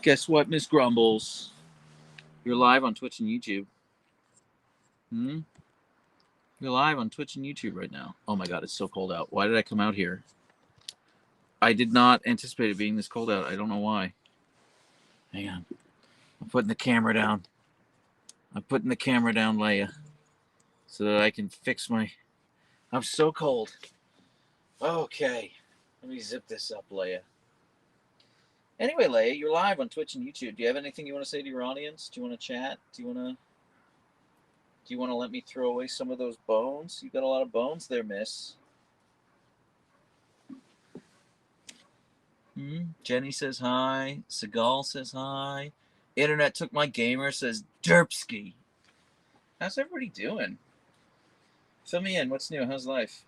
Guess what, Miss Grumbles? You're live on Twitch and YouTube. You're live on Twitch and YouTube right now. Oh my god, it's so cold out. Why did I come out here? I did not anticipate it being this cold out. I don't know why. Hang on. I'm putting the camera down. Leia, so that I can fix my... I'm so cold. Okay. Let me zip this up, Leia. Anyway, Leia, you're live on Twitch and YouTube. Do you have anything you want to say to your audience? Do you want to chat? Do you want to let me throw away some of those bones? You got a lot of bones there, miss. Jenny says hi. Seagal says hi. Internet took my gamer says Derpsky. How's everybody doing? Fill me in. What's new? How's life?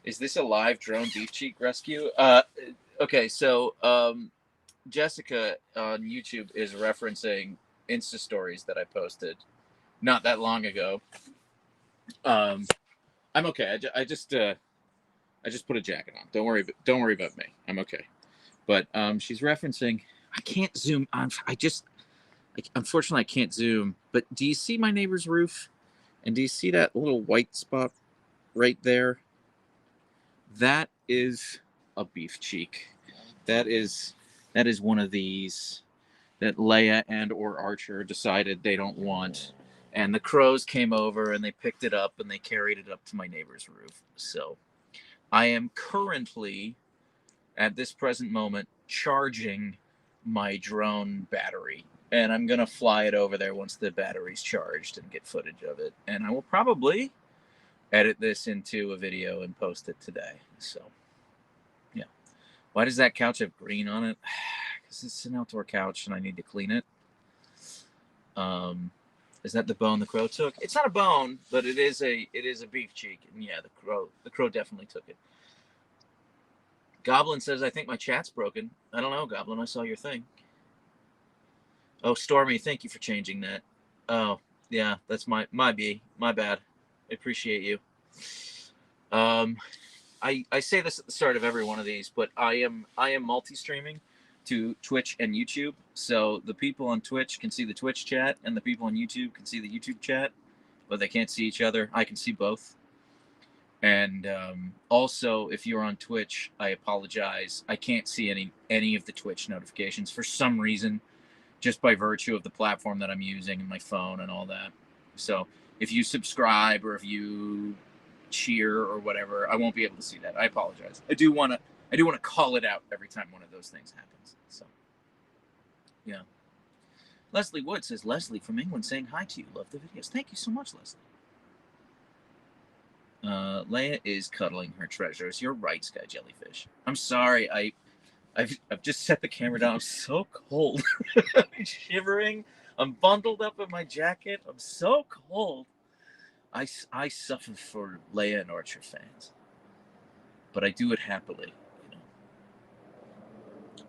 Is this a live drone beef cheek rescue? Okay, so Jessica on YouTube is referencing Insta stories that I posted not that long ago. I'm okay. I just put a jacket on. Don't worry about me. I'm okay. But she's referencing. I can't zoom. Unfortunately I can't zoom. But do you see my neighbor's roof? And do you see that little white spot right there? That is a beef cheek. That is one of these that Leia and or Archer decided they don't want. And the crows came over and they picked it up and they carried it up to my neighbor's roof. So I am currently, at this present moment, charging my drone battery. And I'm going to fly it over there once the battery's charged and get footage of it. And I will probably edit this into a video and post it today. So, yeah. Why does that couch have green on it? Because it's an outdoor couch and I need to clean it. Is that the bone the crow took? It's not a bone, but it is a beef cheek. And yeah, the crow definitely took it. Goblin says, I think my chat's broken. I don't know, Goblin. I saw your thing. Oh, Stormy, thank you for changing that. Oh, yeah, that's my bad. I appreciate you. I say this at the start of every one of these, but I am multi-streaming to Twitch and YouTube. So the people on Twitch can see the Twitch chat, and the people on YouTube can see the YouTube chat, but they can't see each other. I can see both. And also, if you're on Twitch, I apologize. I can't see any of the Twitch notifications for some reason, just by virtue of the platform that I'm using and my phone and all that. So if you subscribe or if you cheer or whatever, I won't be able to see that. I apologize. I do want to call it out every time one of those things happens. So yeah. Leslie Wood says, Leslie from England saying hi to you. Love the videos. Thank you so much, Leslie. Leia is cuddling her treasures. You're right, Sky Jellyfish. I'm sorry. I've just set the camera down. I'm so cold. I'm shivering. I'm bundled up in my jacket. I'm so cold. I suffer for Leia and Archer fans, but I do it happily. You know.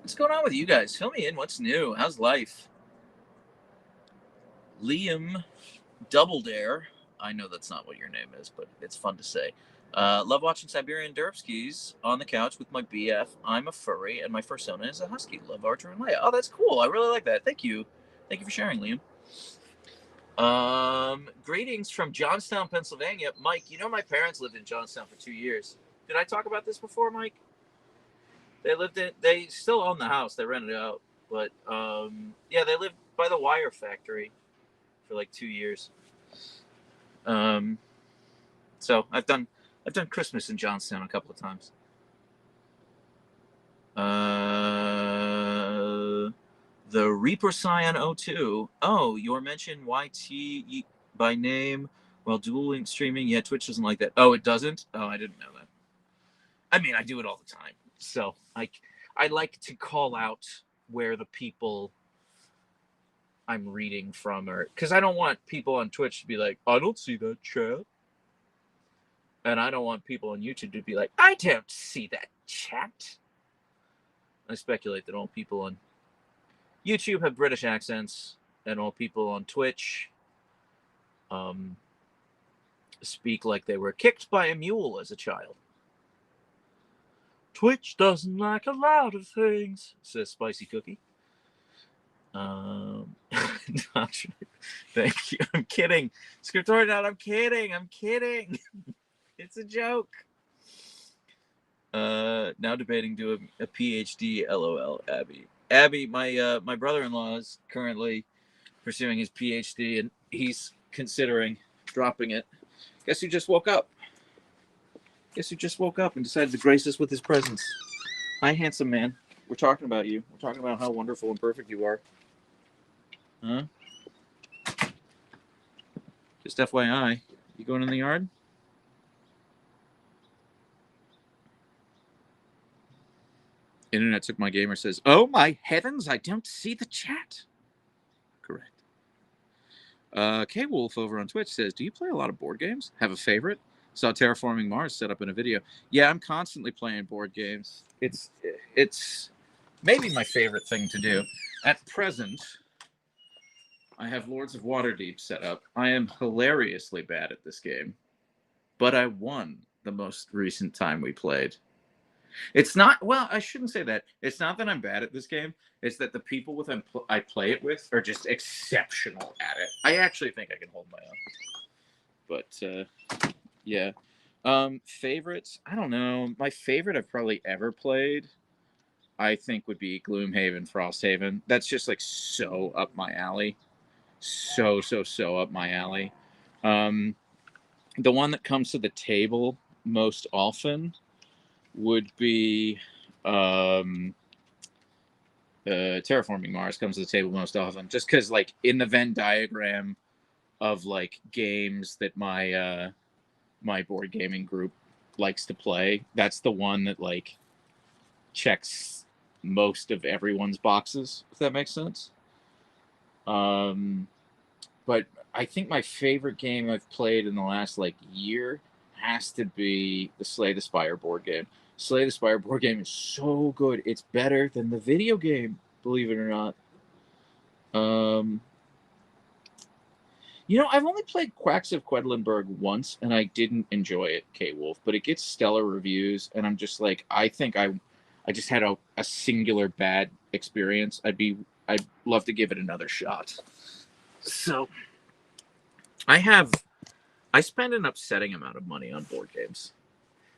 What's going on with you guys? Fill me in. What's new? How's life? Liam Double Dare. I know that's not what your name is, but it's fun to say. Love watching Siberian Derpskis on the couch with my BF. I'm a furry, and my fursona is a husky. Love Archer and Leia. Oh, that's cool. I really like that. Thank you. Thank you for sharing, Liam. Greetings from Johnstown, Pennsylvania. Mike, you know my parents lived in Johnstown for 2 years. Did I talk about this before, Mike? They still own the house. They rented it out. But, yeah, they lived by the wire factory for like 2 years. So I've done Christmas in Johnstown a couple of times. The Reaper Scion 02. Oh, your mention YT by name while dueling streaming. Yeah, Twitch doesn't like that. Oh, it doesn't? Oh, I didn't know that. I mean, I do it all the time. So I like to call out where the people I'm reading from are, because I don't want people on Twitch to be like, I don't see that chat. And I don't want people on YouTube to be like, I don't see that chat. I speculate that all people on YouTube have British accents, and all people on Twitch speak like they were kicked by a mule as a child. Twitch doesn't like a lot of things, says Spicy Cookie. Thank you. I'm kidding. Scriptorian, I'm kidding. I'm kidding. It's a joke. Now debating doing a PhD. LOL. Abby, my brother-in-law is currently pursuing his PhD, and he's considering dropping it. Guess who just woke up? Guess who just woke up and decided to grace us with his presence? Hi, handsome man. We're talking about you. We're talking about how wonderful and perfect you are. Huh? Just FYI, you going in the yard? Internet took my gamer says, "Oh my heavens, I don't see the chat." Correct. K Wolf over on Twitch says, "Do you play a lot of board games? Have a favorite? Saw Terraforming Mars set up in a video." Yeah, I'm constantly playing board games. It's maybe my favorite thing to do. At present, I have Lords of Waterdeep set up. I am hilariously bad at this game, but I won the most recent time we played. It's not, well, I shouldn't say that. It's not that I'm bad at this game. It's that the people with I play it with are just exceptional at it. I actually think I can hold my own. But, yeah. Favorites? I don't know. My favorite I've probably ever played, I think, would be Gloomhaven, Frosthaven. That's just, like, so up my alley. So up my alley. The one that comes to the table most often would be Terraforming Mars comes to the table most often, just because, like, in the Venn diagram of, like, games that my my board gaming group likes to play, that's the one that, like, checks most of everyone's boxes, if that makes sense. But I think my favorite game I've played in the last, like, year has to be the Slay the Spire board game. Slay the Spire board game is so good. It's better than the video game, believe it or not. You know, I've only played Quacks of Quedlinburg once, and I didn't enjoy it, K-Wolf, but it gets stellar reviews, and I'm just like, I think I just had a singular bad experience. I'd love to give it another shot. So, I spend an upsetting amount of money on board games.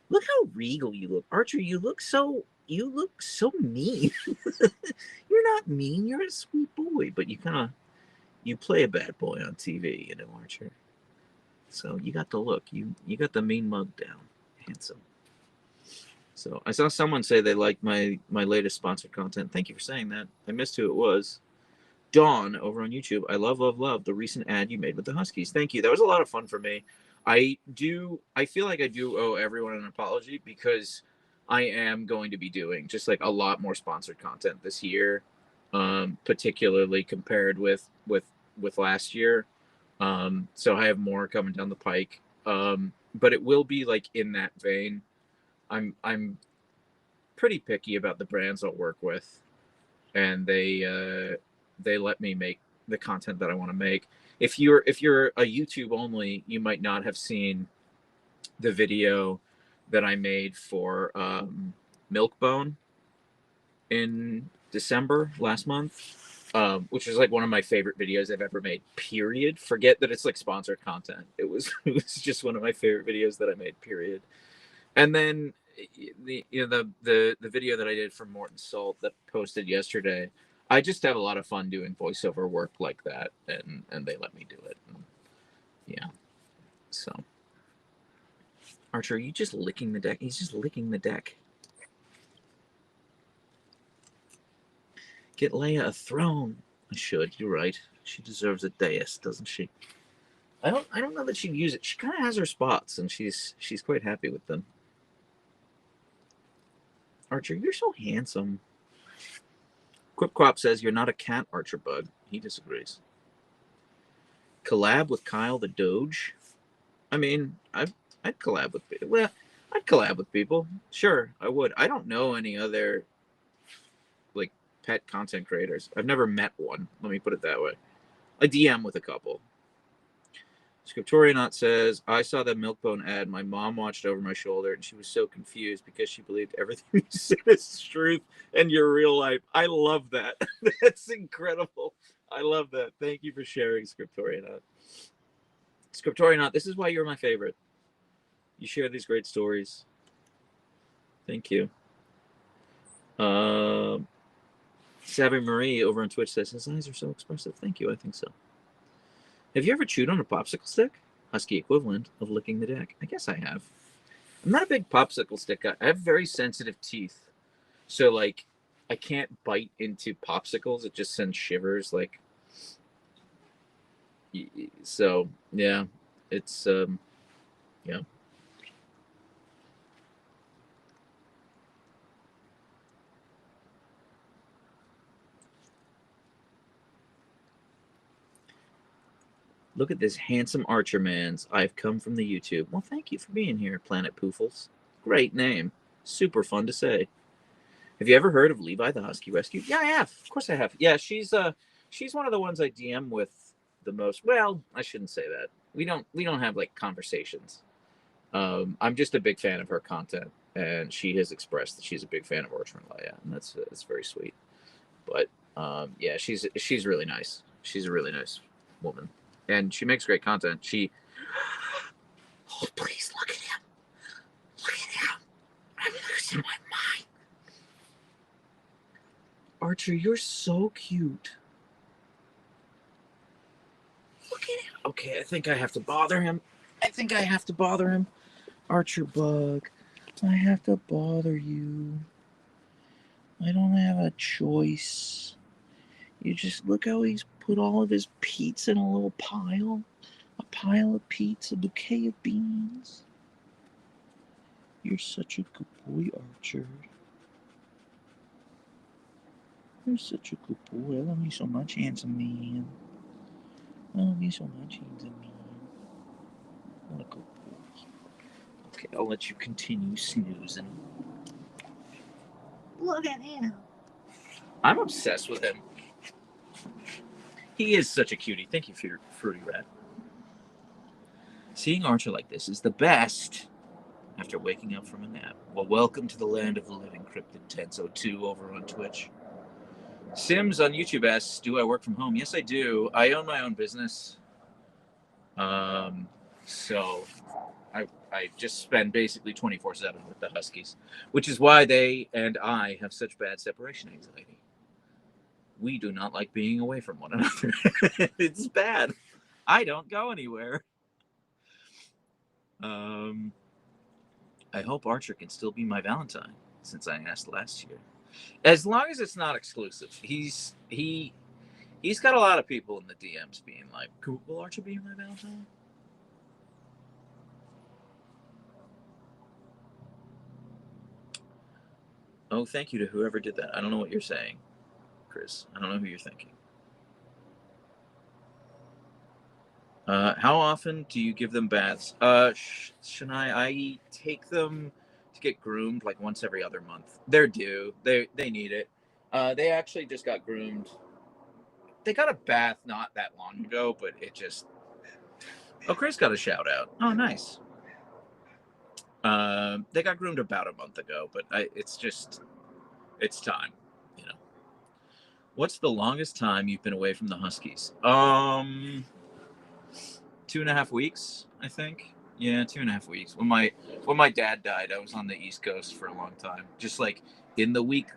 Look how regal you look, Archer. You look so mean. You're not mean. You're a sweet boy, but you play a bad boy on TV, you know, Archer. So you got the look. You got the mean mug down, handsome. So I saw someone say they liked my latest sponsored content. Thank you for saying that. I missed who it was. Dawn over on YouTube. I love the recent ad you made with the Huskies. Thank you. That was a lot of fun for me. I feel like I do owe everyone an apology, because I am going to be doing just, like, a lot more sponsored content this year, particularly compared with last year. So I have more coming down the pike. But it will be, like, in that vein. I'm pretty picky about the brands I'll work with, and they let me make the content that I want to make. If you're a YouTube only, you might not have seen the video that I made for Milkbone in December last month, which was, like, one of my favorite videos I've ever made, period. Forget that it's, like, sponsored content. It was just one of my favorite videos that I made, period. And then the video that I did for Morton Salt that posted yesterday, I just have a lot of fun doing voiceover work like that, and they let me do it. And, yeah. So, Archer, are you just licking the deck? He's just licking the deck. Get Leia a throne. I should. You're right. She deserves a dais, doesn't she? I don't know that she'd use it. She kind of has her spots, and she's quite happy with them. Archer, you're so handsome. Quipquap says you're not a cat, Archer Bug. He disagrees. Collab with Kyle the Doge? I mean, I'd collab with people. Well, I'd collab with people. Sure, I would. I don't know any other, like, pet content creators. I've never met one. Let me put it that way. I DM with a couple. Scriptorionaut says, I saw that Milkbone ad. My mom watched over my shoulder, and she was so confused because she believed everything you said is truth and your real life. I love that. That's incredible. I love that. Thank you for sharing, Scriptorionaut. Scriptorionaut, this is why you're my favorite. You share these great stories. Thank you. Savvy Marie over on Twitch says, his eyes are so expressive. Thank you. I think so. Have you ever chewed on a popsicle stick? Husky equivalent of licking the deck. I guess I have. I'm not a big popsicle stick guy. I have very sensitive teeth. So, like, I can't bite into popsicles. It just sends shivers. Like, so, yeah. It's, yeah. Look at this handsome Archer man's. I've come from the YouTube. Well, thank you for being here, Planet Poofles. Great name. Super fun to say. Have you ever heard of Levi the Husky Rescue? Yeah, I have. Of course I have. Yeah, she's one of the ones I DM with the most. Well, I shouldn't say that. We don't have like conversations. I'm just a big fan of her content, and she has expressed that she's a big fan of Archer and Leia, and that's very sweet. But yeah, she's really nice. She's a really nice woman. And she makes great content. Oh, please look at him. Look at him. I'm losing my mind. Archer, you're so cute. Look at him. Okay, I think I have to bother him. Archer Bug, I have to bother you. I don't have a choice. You just look how he's put all of his peats in a little pile. A pile of peats, a bouquet of beans. You're such a good boy, Archer. You're such a good boy. I love you so much, handsome man. I love you so much, handsome man. What a good boy. Okay, I'll let you continue snoozing. Look at him. I'm obsessed with him. He is such a cutie. Thank you, Fruity Rat. Seeing Archer like this is the best after waking up from a nap. Well, welcome to the land of the living, Cryptid 1002 over on Twitch. Sims on YouTube asks, do I work from home? Yes, I do. I own my own business. So I just spend basically 24/7 with the Huskies, which is why they and I have such bad separation anxiety. We do not like being away from one another. It's bad. I don't go anywhere. I hope Archer can still be my Valentine, since I asked last year. As long as it's not exclusive. He's got a lot of people in the DMs being like, will Archer be my Valentine? Oh, thank you to whoever did that. I don't know what you're saying, Chris. I don't know who you're thinking. How often do you give them baths? Shania, I take them to get groomed like once every other month. They're due. They need it. They actually just got groomed. They got a bath not that long ago, but it just... Oh, Chris got a shout out. Oh, nice. They got groomed about a month ago, but it's time, you know. What's the longest time you've been away from the Huskies? 2.5 weeks, I think. Yeah, 2.5 weeks. When my dad died, I was on the East Coast for a long time. Just like in the week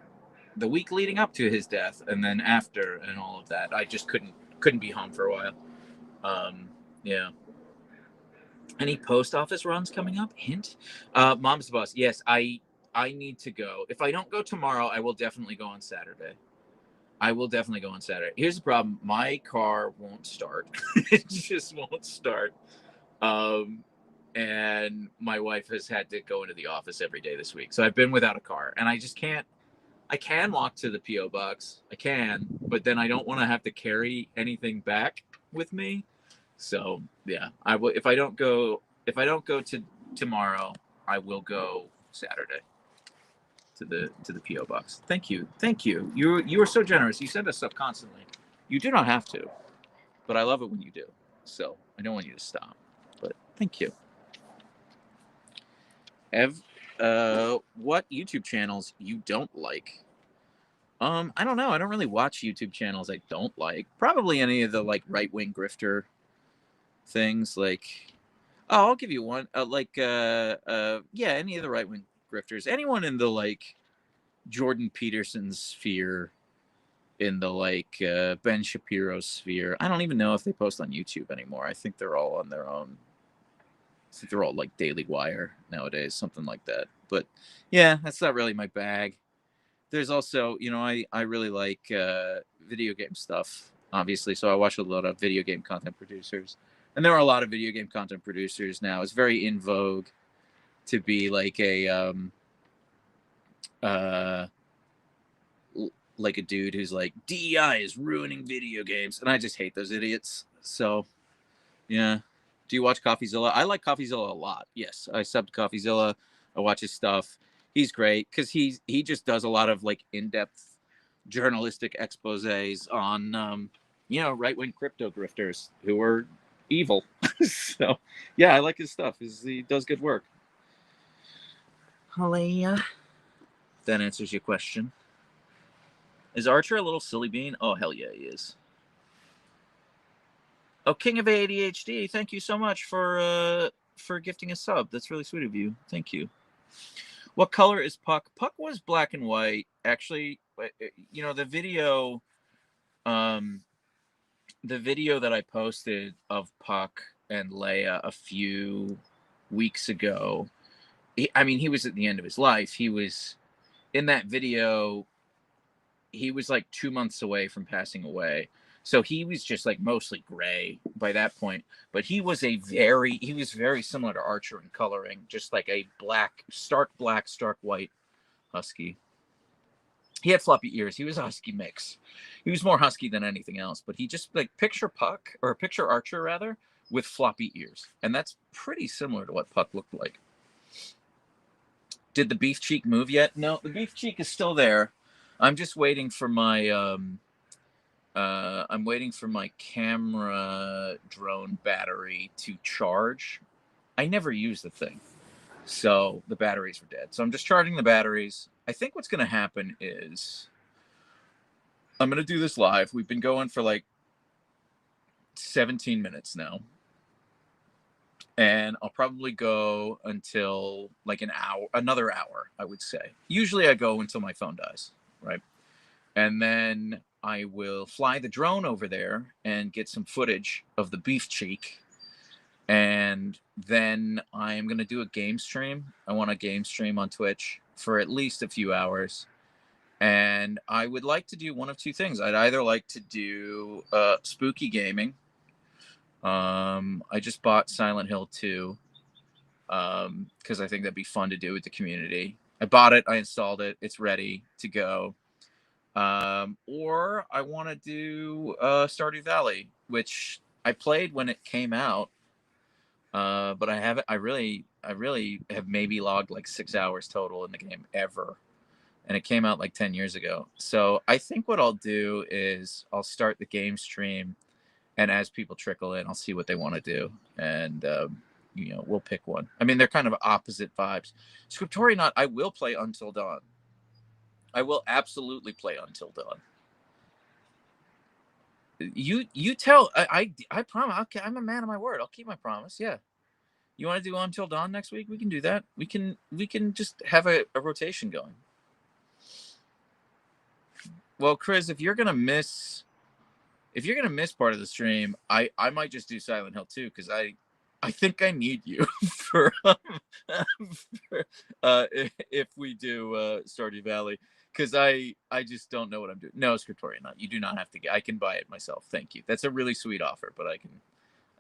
leading up to his death, and then after, and all of that, I just couldn't be home for a while. Yeah. Any post office runs coming up? Hint. Mom's the boss. Yes, I need to go. If I don't go tomorrow, I will definitely go on Saturday. Here's the problem. My car won't start. It just won't start. And my wife has had to go into the office every day this week. So I've been without a car, and I just can't. I can walk to the P.O. box. I can, but then I don't want to have to carry anything back with me. So yeah, I will. If I don't go to tomorrow, I will go Saturday to the P.O. box. Thank you. You are so generous. You send us stuff constantly. You do not have to, but I love it when you do. So I don't want you to stop, but thank you. What YouTube channels you don't like? I don't know. I don't really watch YouTube channels I don't like. Probably any of the like right-wing grifter things. Like, oh, I'll give you one. Yeah, any of the right-wing grifters. Anyone in the like Jordan Peterson sphere, in the like Ben Shapiro sphere. I don't even know if they post on YouTube anymore. I think they're all on their own. I think they're all like Daily Wire nowadays, something like that. But yeah, that's not really my bag. There's also, I really like video game stuff, obviously. So I watch a lot of video game content producers. And there are a lot of video game content producers now. It's very in vogue to be like uh, like a dude who's like, DEI is ruining video games. And I just hate those idiots. So, yeah. Do you watch CoffeeZilla? I like CoffeeZilla a lot. Yes, I subbed CoffeeZilla. I watch his stuff. He's great because he just does a lot of like in-depth journalistic exposés on right-wing crypto grifters who are evil. So yeah, I like his stuff. He does good work. Halleluja. That answers your question. Is Archer a little silly bean? Oh hell yeah, he is. Oh, King of ADHD, thank you so much for gifting a sub. That's really sweet of you. Thank you. What color is Puck? Puck was black and white. Actually, the video that I posted of Puck and Leia a few weeks ago, he was at the end of his life. He was in that video. He was like 2 months away from passing away. So he was just like mostly gray by that point. But he was very similar to Archer in coloring, just like a stark, stark white husky. He had floppy ears. He was a husky mix. He was more husky than anything else. But he just like picture Archer rather, with floppy ears. And that's pretty similar to what Puck looked like. Did the beef cheek move yet? No, the beef cheek is still there. I'm just waiting for my camera drone battery to charge. I never use the thing, so the batteries are dead. So I'm just charging the batteries. I think what's going to happen is I'm going to do this live. We've been going for like 17 minutes now, and I'll probably go until like another hour, I would say. Usually I go until my phone dies, right? And then I will fly the drone over there and get some footage of the beef cheek. And then I am going to do a game stream. I want a game stream on Twitch for at least a few hours. And I would like to do one of two things. I'd either like to do spooky gaming. I just bought Silent Hill 2 because I think that'd be fun to do with the community. I bought it. I installed it. It's ready to go. Or I want to do Stardew Valley, which I played when it came out, but I haven't. I really have maybe logged like 6 hours total in the game ever, and it came out like 10 years ago. So I think what I'll do is I'll start the game stream, and as people trickle in, I'll see what they want to do, and we'll pick one. I mean, they're kind of opposite vibes. Scriptorianaut, I will play Until Dawn. I will absolutely play Until Dawn. You tell. I promise. Okay, I'm a man of my word. I'll keep my promise. Yeah. You want to do Until Dawn next week? We can do that. We can just have a rotation going. Well, Chris, if you're gonna miss part of the stream, I might just do Silent Hill 2 because I think I need you if we do Stardew Valley. Because I just don't know what I'm doing. No, Scriptorianaut, you do not have to get. I can buy it myself. Thank you. That's a really sweet offer, but I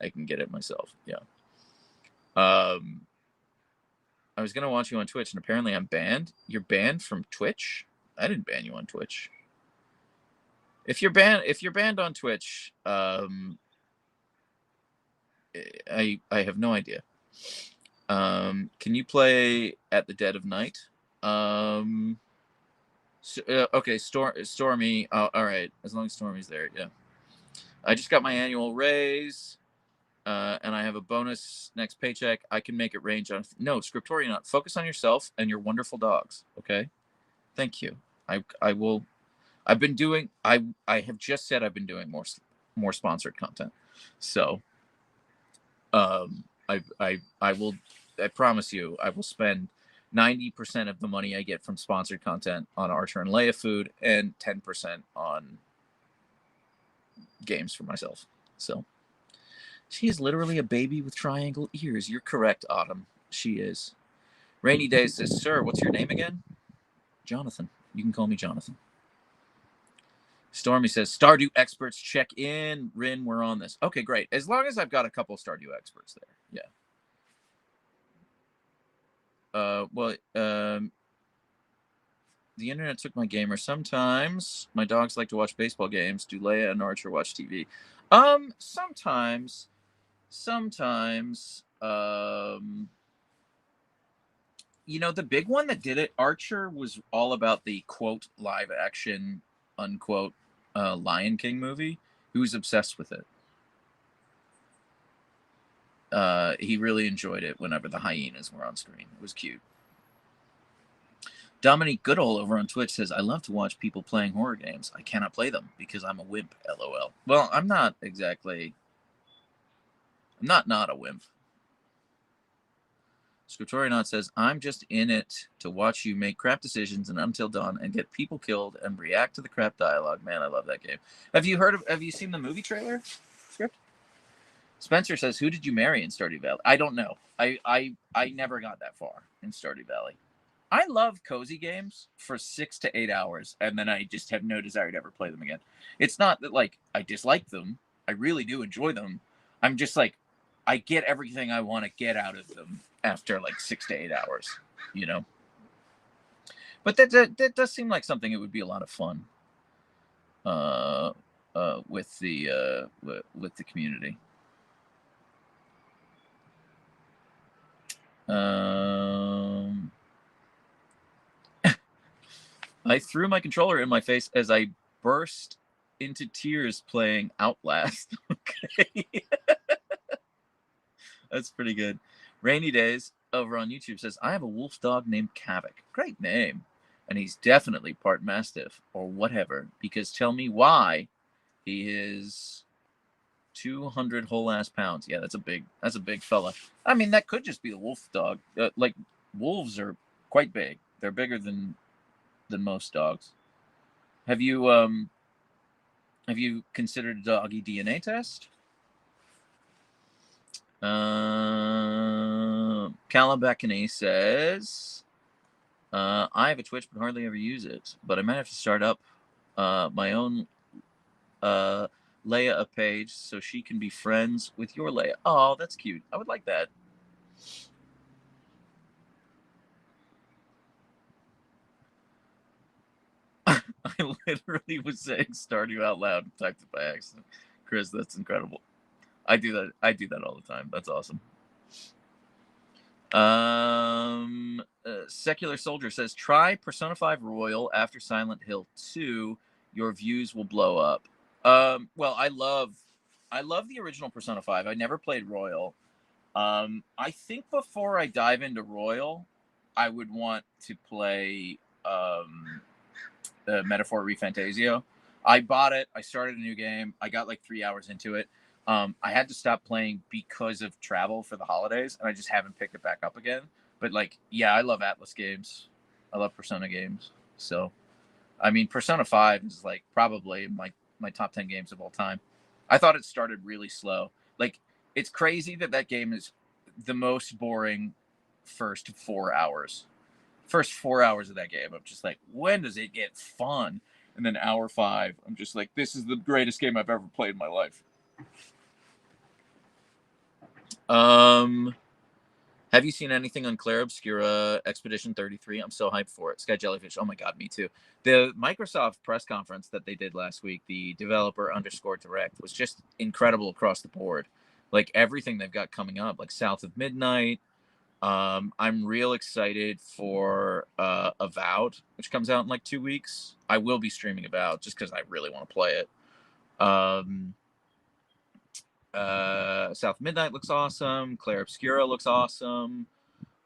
can get it myself. Yeah. I was gonna watch you on Twitch, and apparently I'm banned. You're banned from Twitch? I didn't ban you on Twitch. If you're banned on Twitch, I have no idea. Can you play at the dead of night? Okay, Stormy. All right, as long as Stormy's there, yeah. I just got my annual raise. and I have a bonus next paycheck. I can make it range on. No, Scriptorian, focus on yourself and your wonderful dogs. Okay, thank you. I will. I've been doing. I have just said I've been doing more sponsored content. So, I will. I promise you, I will spend 90% of the money I get from sponsored content on Archer and Leia food, and 10% on games for myself. So. She is literally a baby with triangle ears. You're correct, Autumn. She is. Rainy Days says, sir, what's your name again? Jonathan. You can call me Jonathan. Stormy says, Stardew experts check in. Rin, we're on this. Okay, great. As long as I've got a couple Stardew experts there. Yeah. The internet took my gamer. Sometimes my dogs like to watch baseball games. Do Leia and Archer watch TV? Sometimes. The big one that did it, Archer, was all about the quote live action unquote Lion King movie. He was obsessed with it. He really enjoyed it whenever the hyenas were on screen. It was cute. Dominique Goodall over on Twitch says, I love to watch people playing horror games. I cannot play them because I'm a wimp, LOL. Well, I'm not exactly... I'm not a wimp. Scriptorianaut says, I'm just in it to watch you make crap decisions and Until Dawn and get people killed and react to the crap dialogue. Man, I love that game. Have you seen the movie trailer, Script? Spencer says, who did you marry in Stardew Valley? I don't know. I never got that far in Stardew Valley. I love cozy games for 6 to 8 hours, and then I just have no desire to ever play them again. It's not that, like, I dislike them. I really do enjoy them. I'm just like, I get everything I want to get out of them after, like, 6 to 8 hours, you know? But that does seem like something that would be a lot of fun with the community. I threw my controller in my face as I burst into tears playing Outlast. Okay. That's pretty good. Rainy Days over on YouTube says, I have a wolf dog named Kavik. Great name. And he's definitely part Mastiff or whatever, because tell me why he is 200 whole ass pounds. Yeah, that's a big fella. I mean, that could just be a wolf dog. Like, wolves are quite big. They're bigger than most dogs. Have you considered a doggy DNA test? Calabacany says, I have a Twitch but hardly ever use it, but I might have to start up my own Leia a page so she can be friends with your Leia. Oh, that's cute. I would like that. I literally was saying Stardew out loud and typed it by accident. Chris, that's incredible. I do that all the time. That's awesome. Secular Soldier says, try Persona 5 Royal after Silent Hill 2. Your views will blow up. Well, I love the original Persona 5. I never played Royal. I think before I dive into Royal, I would want to play Metaphor ReFantasio. I bought it. I started a new game. I got like 3 hours into it. I had to stop playing because of travel for the holidays, and I just haven't picked it back up again. But, like, yeah, I love Atlas games. I love Persona games. So, I mean, Persona 5 is, like, probably my top 10 games of all time. I thought it started really slow. Like, it's crazy that game is the most boring first 4 hours. First 4 hours of that game, I'm just like, when does it get fun? And then hour 5, I'm just like, this is the greatest game I've ever played in my life. Have you seen anything on Claire Obscura Expedition 33? I'm so hyped for it. Sky Jellyfish. Oh my god, me too. The Microsoft press conference that they did last week, the developer_direct, was just incredible across the board. Like, everything they've got coming up, like South of Midnight. I'm real excited for Avowed, which comes out in like 2 weeks. I will be streaming Avowed just because I really want to play it. South Midnight looks awesome. Claire Obscura looks awesome.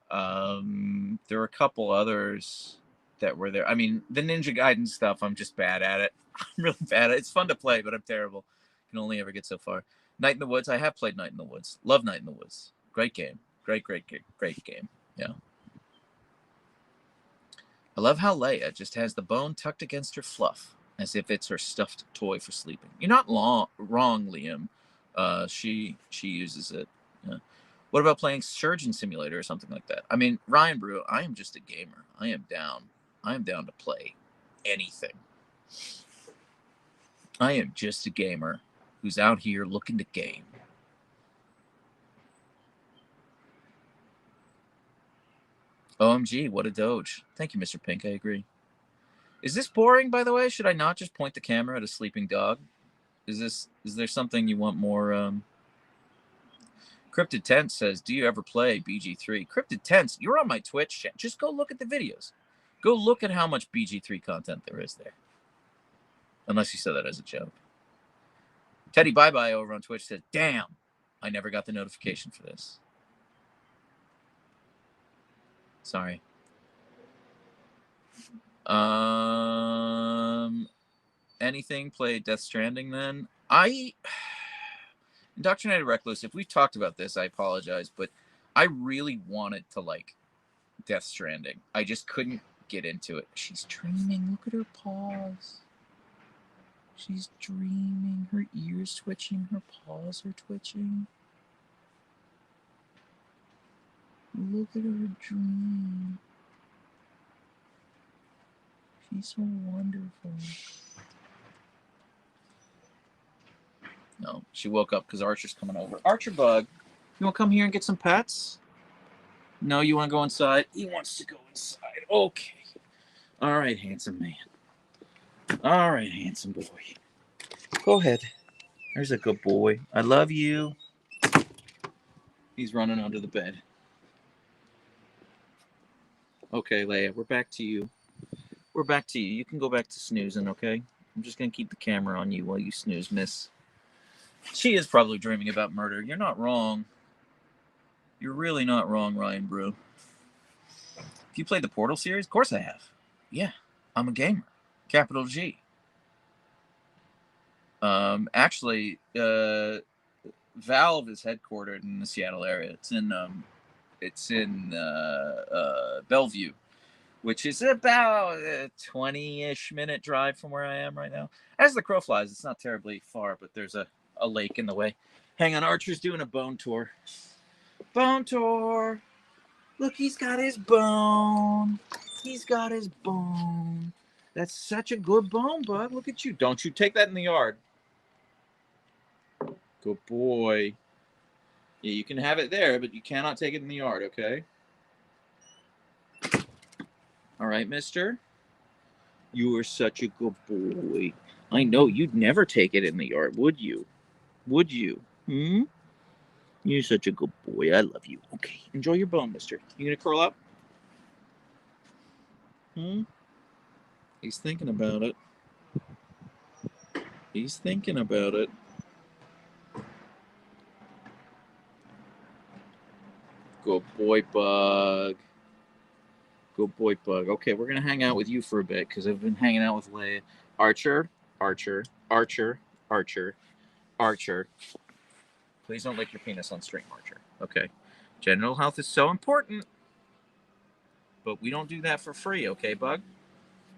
There were a couple others that were there. I mean, the Ninja Gaiden stuff, I'm just bad at it. I'm really bad at it. It's fun to play, but I'm terrible. Can only ever get so far. Night in the Woods. I have played Night in the Woods. Love Night in the Woods. Great game. Great game. Yeah. I love how Leia just has the bone tucked against her fluff, as if it's her stuffed toy for sleeping. You're not wrong, Liam. She uses it. Yeah. What about playing Surgeon Simulator or something like that? I mean, Ryan Brew, I am just a gamer. I am down to play anything. I am just a gamer who's out here looking to game. OMG, what a doge. Thank you, Mr. Pink. I agree. Is this boring, by the way? Should I not just point the camera at a sleeping dog? Is there something you want more? Cryptid Tense says, do you ever play BG3? Cryptid Tense, you're on my Twitch chat. Just go look at the videos. Go look at how much BG3 content there is there. Unless you said that as a joke. Teddy Bye Bye over on Twitch says, damn, I never got the notification for this. Sorry. Anything play Death Stranding then? Indoctrinated Recluse, if we've talked about this, I apologize, but I really wanted to like Death Stranding. I just couldn't get into it. She's dreaming. Look at her paws. She's dreaming. Her ears twitching. Her paws are twitching. Look at her dream. She's so wonderful. No, she woke up because Archer's coming over. Archer Bug, you want to come here and get some pets? No, you want to go inside? He wants to go inside. Okay. All right, handsome man. All right, handsome boy. Go ahead. There's a good boy. I love you. He's running under the bed. Okay, Leia, we're back to you. We're back to you. You can go back to snoozing, okay? I'm just going to keep the camera on you while you snooze, miss. She is probably dreaming about murder. You're not wrong. You're really not wrong, Ryan Brew. Have you played the Portal series? Of course I have. Yeah, I'm a gamer. Capital G. Actually, Valve is headquartered in the Seattle area. It's in Bellevue, which is about a 20-ish minute drive from where I am right now. As the crow flies, it's not terribly far, but there's a lake in the way. Hang on, Archer's doing a bone tour. Bone tour. Look, he's got his bone. He's got his bone. That's such a good bone, bud. Look at you. Don't you take that in the yard. Good boy. Yeah, you can have it there, but you cannot take it in the yard, okay? All right, mister? You are such a good boy. I know you'd never take it in the yard, would you? Would you? Hmm? You're such a good boy. I love you. Okay, enjoy your bone, mister. You gonna curl up? Hmm? He's thinking about it. He's thinking about it. Good boy, Bug. Good boy, Bug. Okay, we're going to hang out with you for a bit because I've been hanging out with Leia. Archer, Archer, Archer, Archer, Archer. Please don't lick your penis on stream, Archer. Okay. Genital health is so important. But we don't do that for free, okay, Bug?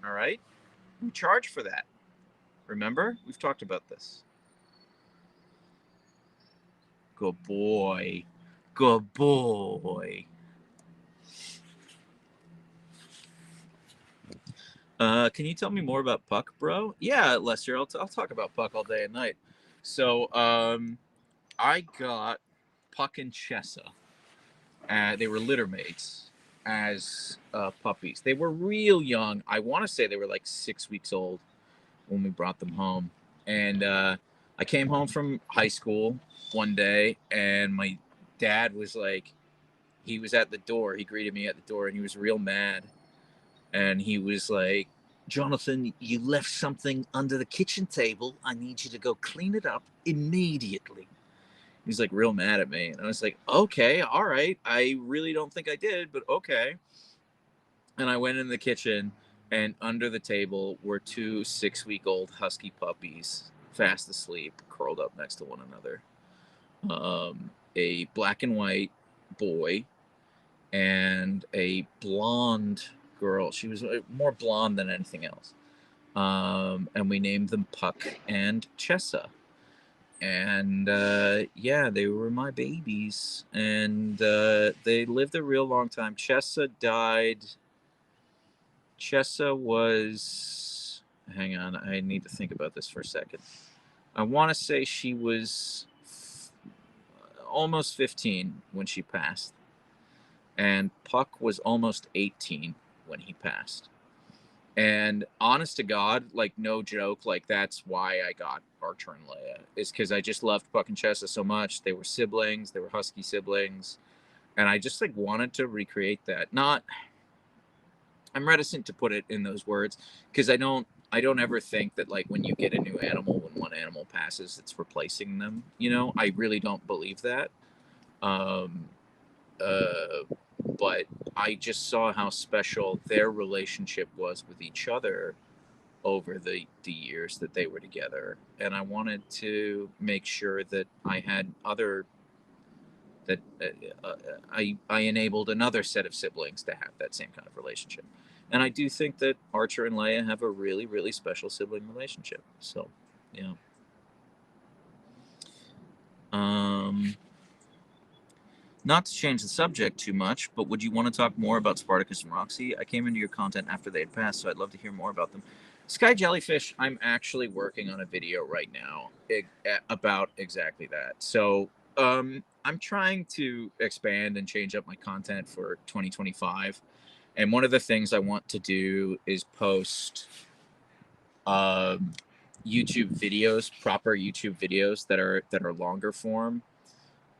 All right? We charge for that. Remember? We've talked about this. Good boy. Good boy. Can you tell me more about Puck, bro? Yeah, Lester, I'll talk about Puck all day and night. So, I got Puck and Chessa. They were litter mates as puppies. They were real young. I want to say they were like 6 weeks old when we brought them home. And I came home from high school one day, and my dad was like, he was at the door. He greeted me at the door, and he was real mad. And he was like, Jonathan, you left something under the kitchen table. I need you to go clean it up immediately. He's like real mad at me. And I was like, okay, all right. I really don't think I did, but okay. And I went in the kitchen, and under the table were 2 6-week-old husky puppies, fast asleep, curled up next to one another. A black and white boy and a blonde girl. She was more blonde than anything else. And we named them Puck and Chessa. And yeah, they were my babies, and they lived a real long time. Chessa died. Chessa was. Hang on, I need to think about this for a second. I want to say she was almost 15 when she passed, and Puck was almost 18 when he passed. And honest to God, like no joke, like that's why I got Archer and Leia, is because I just loved Puck and Chessa so much. They were siblings, they were husky siblings, and I just like wanted to recreate that. Not, I'm reticent to put it in those words because I don't ever think that like when you get a new animal, when one animal passes, it's replacing them. You know, I really don't believe that. Um, uh, but I just saw how special their relationship was with each other over the years that they were together, and I wanted to make sure that I had other that I enabled another set of siblings to have that same kind of relationship. And I do think that Archer and Leia have a really, really special sibling relationship. So, yeah. Not to change the subject too much, but would you want to talk more about Spartacus and Roxy? I came into your content after they had passed, so I'd love to hear more about them. Sky Jellyfish, I'm actually working on a video right now about exactly that. So I'm trying to expand and change up my content for 2025. And one of the things I want to do is post YouTube videos, proper YouTube videos that are longer form.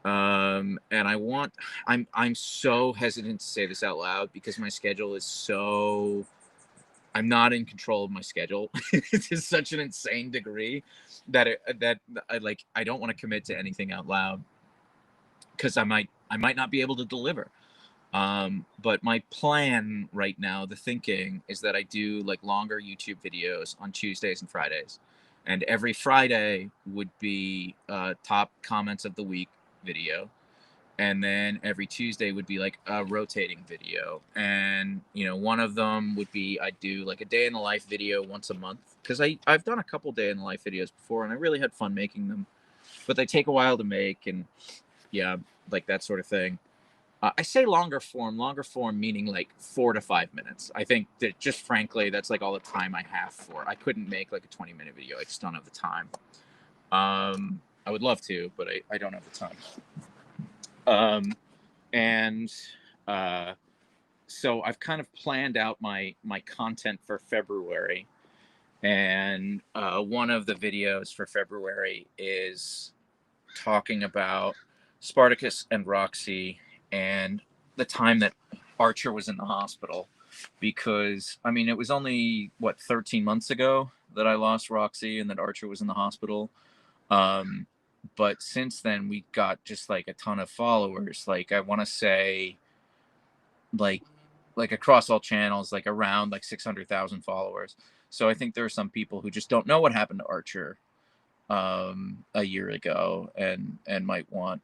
And I'm so hesitant to say this out loud because my schedule is so, I'm not in control of my schedule to such an insane degree that I don't want to commit to anything out loud because I might not be able to deliver. But my plan right now, the thinking is that I do like longer YouTube videos on Tuesdays and Fridays, and every Friday would be top comments of the week video, and then every Tuesday would be like a rotating video, and you know, one of them would be I'd do like a day in the life video once a month because I've done a couple day in the life videos before and I really had fun making them, but they take a while to make, and yeah, like that sort of thing. I say longer form meaning like 4 to 5 minutes. I think that just frankly, that's like all the time I have for. I couldn't make like a 20-minute video. I just don't have the time. I would love to, but I don't have the time. And so I've kind of planned out my content for February. And one of the videos for February is talking about Spartacus and Roxy and the time that Archer was in the hospital, because I mean it was only 13 months ago that I lost Roxy and that Archer was in the hospital. But since then we got just like a ton of followers, like I want to say like across all channels, like around like 600,000 followers. So I think there are some people who just don't know what happened to Archer a year ago and might want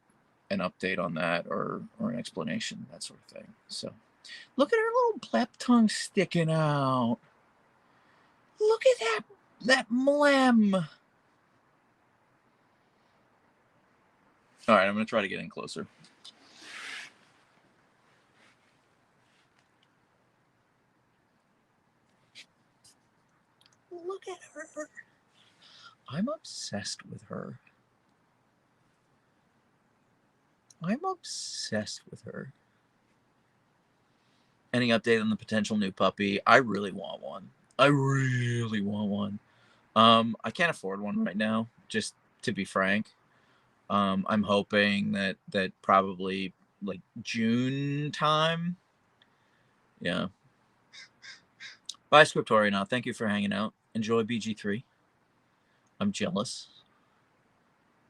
an update on that or an explanation, that sort of thing. So look at her little plep tongue sticking out. Look at that mlem. All right, I'm gonna try to get in closer. Look at her. I'm obsessed with her. I'm obsessed with her. Any update on the potential new puppy? I really want one. I really want one. I can't afford one right now, just to be frank. I'm hoping that probably like June time. Yeah. Bye, Scriptoriana. Thank you for hanging out. Enjoy BG3. I'm jealous.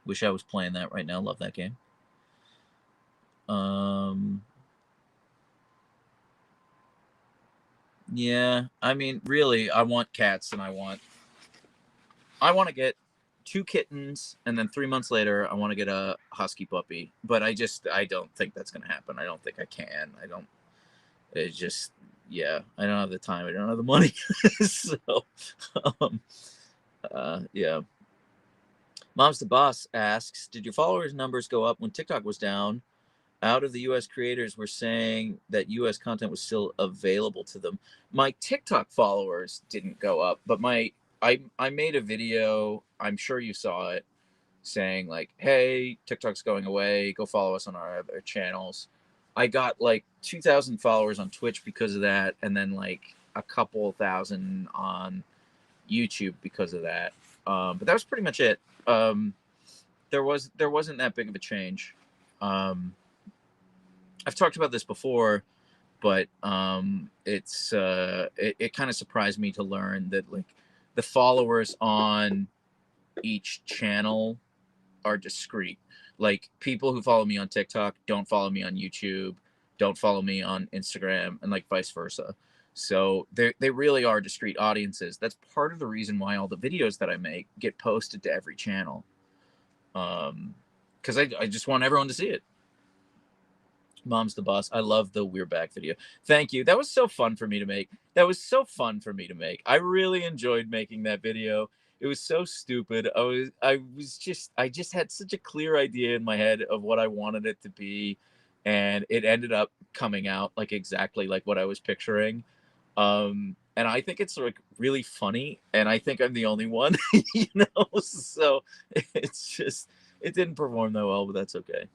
Wish I was playing that right now. Love that game. Yeah, I mean, really, I want cats, and I want to get 2 kittens, and then 3 months later, I want to get a husky puppy. But I don't think that's gonna happen. I don't think I can. I don't. It's just, yeah, I don't have the time. I don't have the money. So, um, yeah. Mom's the Boss asks, did your followers numbers go up when TikTok was down? Out of the US creators were saying that US content was still available to them. My TikTok followers didn't go up, but I made a video, I'm sure you saw it, saying like, hey, TikTok's going away, go follow us on our other channels. I got like 2,000 followers on Twitch because of that, and then like a couple thousand on YouTube because of that. But that was pretty much it. There wasn't that big of a change. I've talked about this before, but it kind of surprised me to learn that like the followers on each channel are discrete. Like people who follow me on TikTok don't follow me on YouTube, don't follow me on Instagram, and like vice versa. So they really are discrete audiences. That's part of the reason why all the videos that I make get posted to every channel. Because I just want everyone to see it. Mom's the Boss. I love the We're Back video. Thank you. That was so fun for me to make. I really enjoyed making that video. It was so stupid. I just had such a clear idea in my head of what I wanted it to be, and it ended up coming out like exactly like what I was picturing. And I think it's like really funny, and I think I'm the only one, So it didn't perform that well, but that's okay.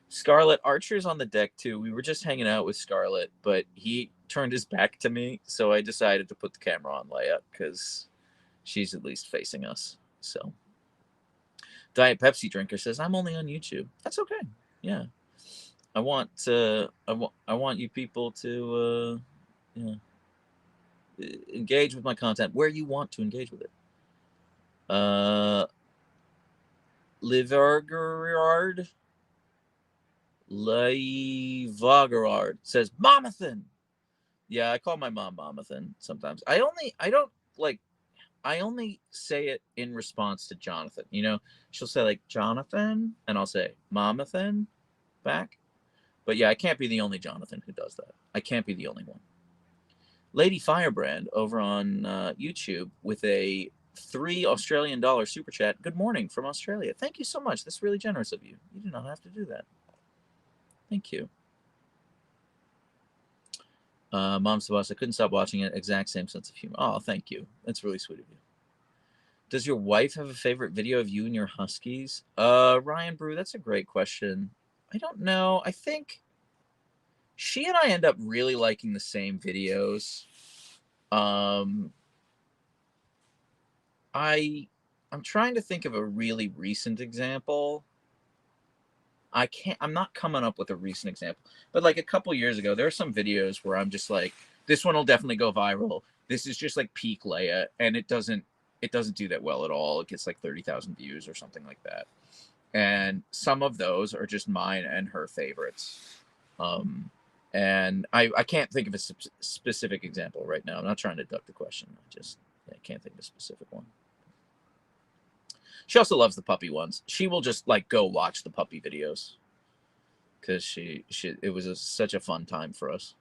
Scarlett, Archer's on the deck too. We were just hanging out with Scarlett, but he turned his back to me, so I decided to put the camera on Leia because she's at least facing us. So, Diet Pepsi drinker says, "I'm only on YouTube." That's okay. Yeah, I want you people to engage with my content where you want to engage with it. Livergerard Levagerard says, Momathan. Yeah, I call my mom Momathan sometimes. I only say it in response to Jonathan. She'll say like Jonathan, and I'll say Momathan back. But yeah, I can't be the only Jonathan who does that. I can't be the only one. Lady Firebrand over on YouTube with a $3 Australian super chat. Good morning from Australia. Thank you so much. That's really generous of you. You do not have to do that. Thank you. Mom's the Boss. I couldn't stop watching it. Exact same sense of humor. Oh, thank you. That's really sweet of you. Does your wife have a favorite video of you and your huskies? Ryan Brew, that's a great question. I don't know. I think she and I end up really liking the same videos. I'm trying to think of a really recent example. I'm not coming up with a recent example, but like a couple years ago, there are some videos where I'm just like, this one will definitely go viral. This is just like peak Leia, and it doesn't do that well at all. It gets like 30,000 views or something like that. And some of those are just mine and her favorites. And I can't think of a specific example right now. I'm not trying to duck the question. I can't think of a specific one. She also loves the puppy ones. She will just like go watch the puppy videos because it was such a fun time for us.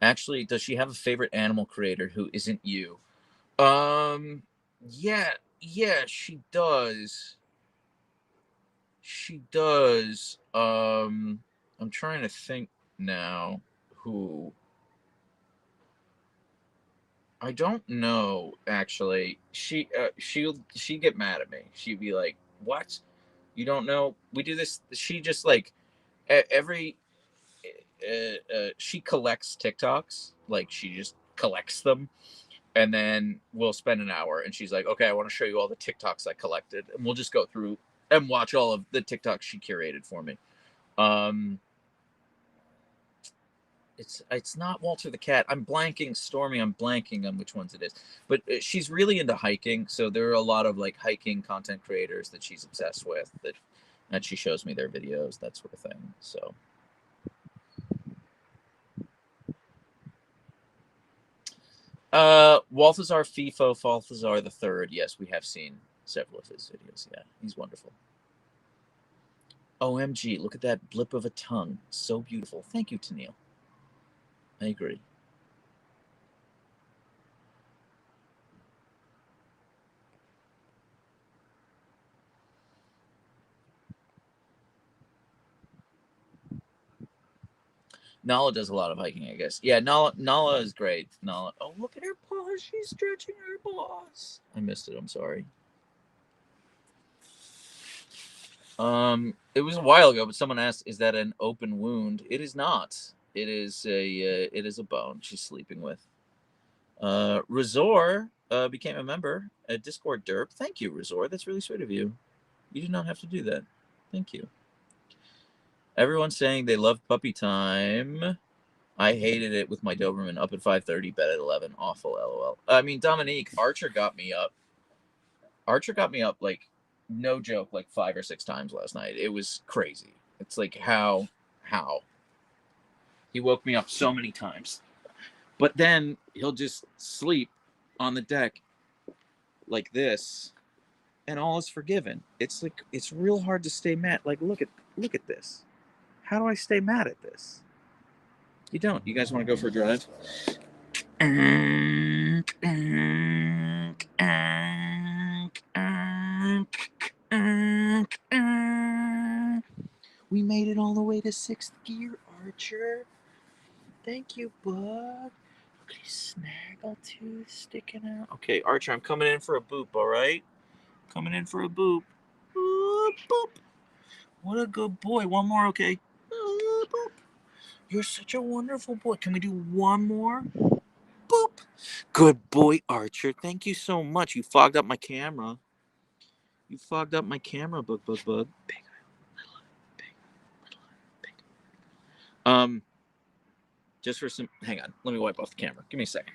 Actually, does she have a favorite animal creator who isn't you? Yeah, she does. She does. I'm trying to think now who. I don't know, actually. She'd get mad at me. She'd be like, "What? You don't know? We do this." She just like she collects TikToks. Like she just collects them, and then we'll spend an hour. And she's like, "Okay, I want to show you all the TikToks I collected," and we'll just go through and watch all of the TikToks she curated for me. It's not Walter the cat. I'm blanking, Stormy. I'm blanking on which ones it is. But she's really into hiking, so there are a lot of like hiking content creators that she's obsessed with. That she shows me their videos, that sort of thing. So. Walthazar FIFO, Balthazar the Third. Yes, we have seen several of his videos. Yeah, he's wonderful. OMG, look at that blip of a tongue. So beautiful. Thank you, Tennille. I agree. Nala does a lot of hiking, I guess. Yeah, Nala is great. Nala. Oh, look at her paws. She's stretching her paws. I missed it. I'm sorry. It was a while ago, but someone asked, "Is that an open wound?" It is not. It is a bone she's sleeping with. Razor became a member at Discord Derp. Thank you, Razor. That's really sweet of you. You did not have to do that. Thank you. Everyone's saying they love puppy time. I hated it with my Doberman up at 5:30, bed at 11. Awful, lol. I mean, Dominique, Archer got me up. Archer got me up, like, no joke, like 5 or 6 times last night. It was crazy. It's like, how? He woke me up so many times. But then he'll just sleep on the deck like this, and all is forgiven. It's like, it's real hard to stay mad. Like, look at this. How do I stay mad at this? You don't. You guys want to go for a drive? We made it all the way to 6th gear, Archer. Thank you, bud. Look at his snaggle tooth sticking out. Okay, Archer, I'm coming in for a boop, all right? Coming in for a boop. Boop, boop. What a good boy. One more, okay? Boop. You're such a wonderful boy. Can we do one more? Boop. Good boy, Archer. Thank you so much. You fogged up my camera. You fogged up my camera, bug. Big, little, big. Just for some. Hang on. Let me wipe off the camera. Give me a second.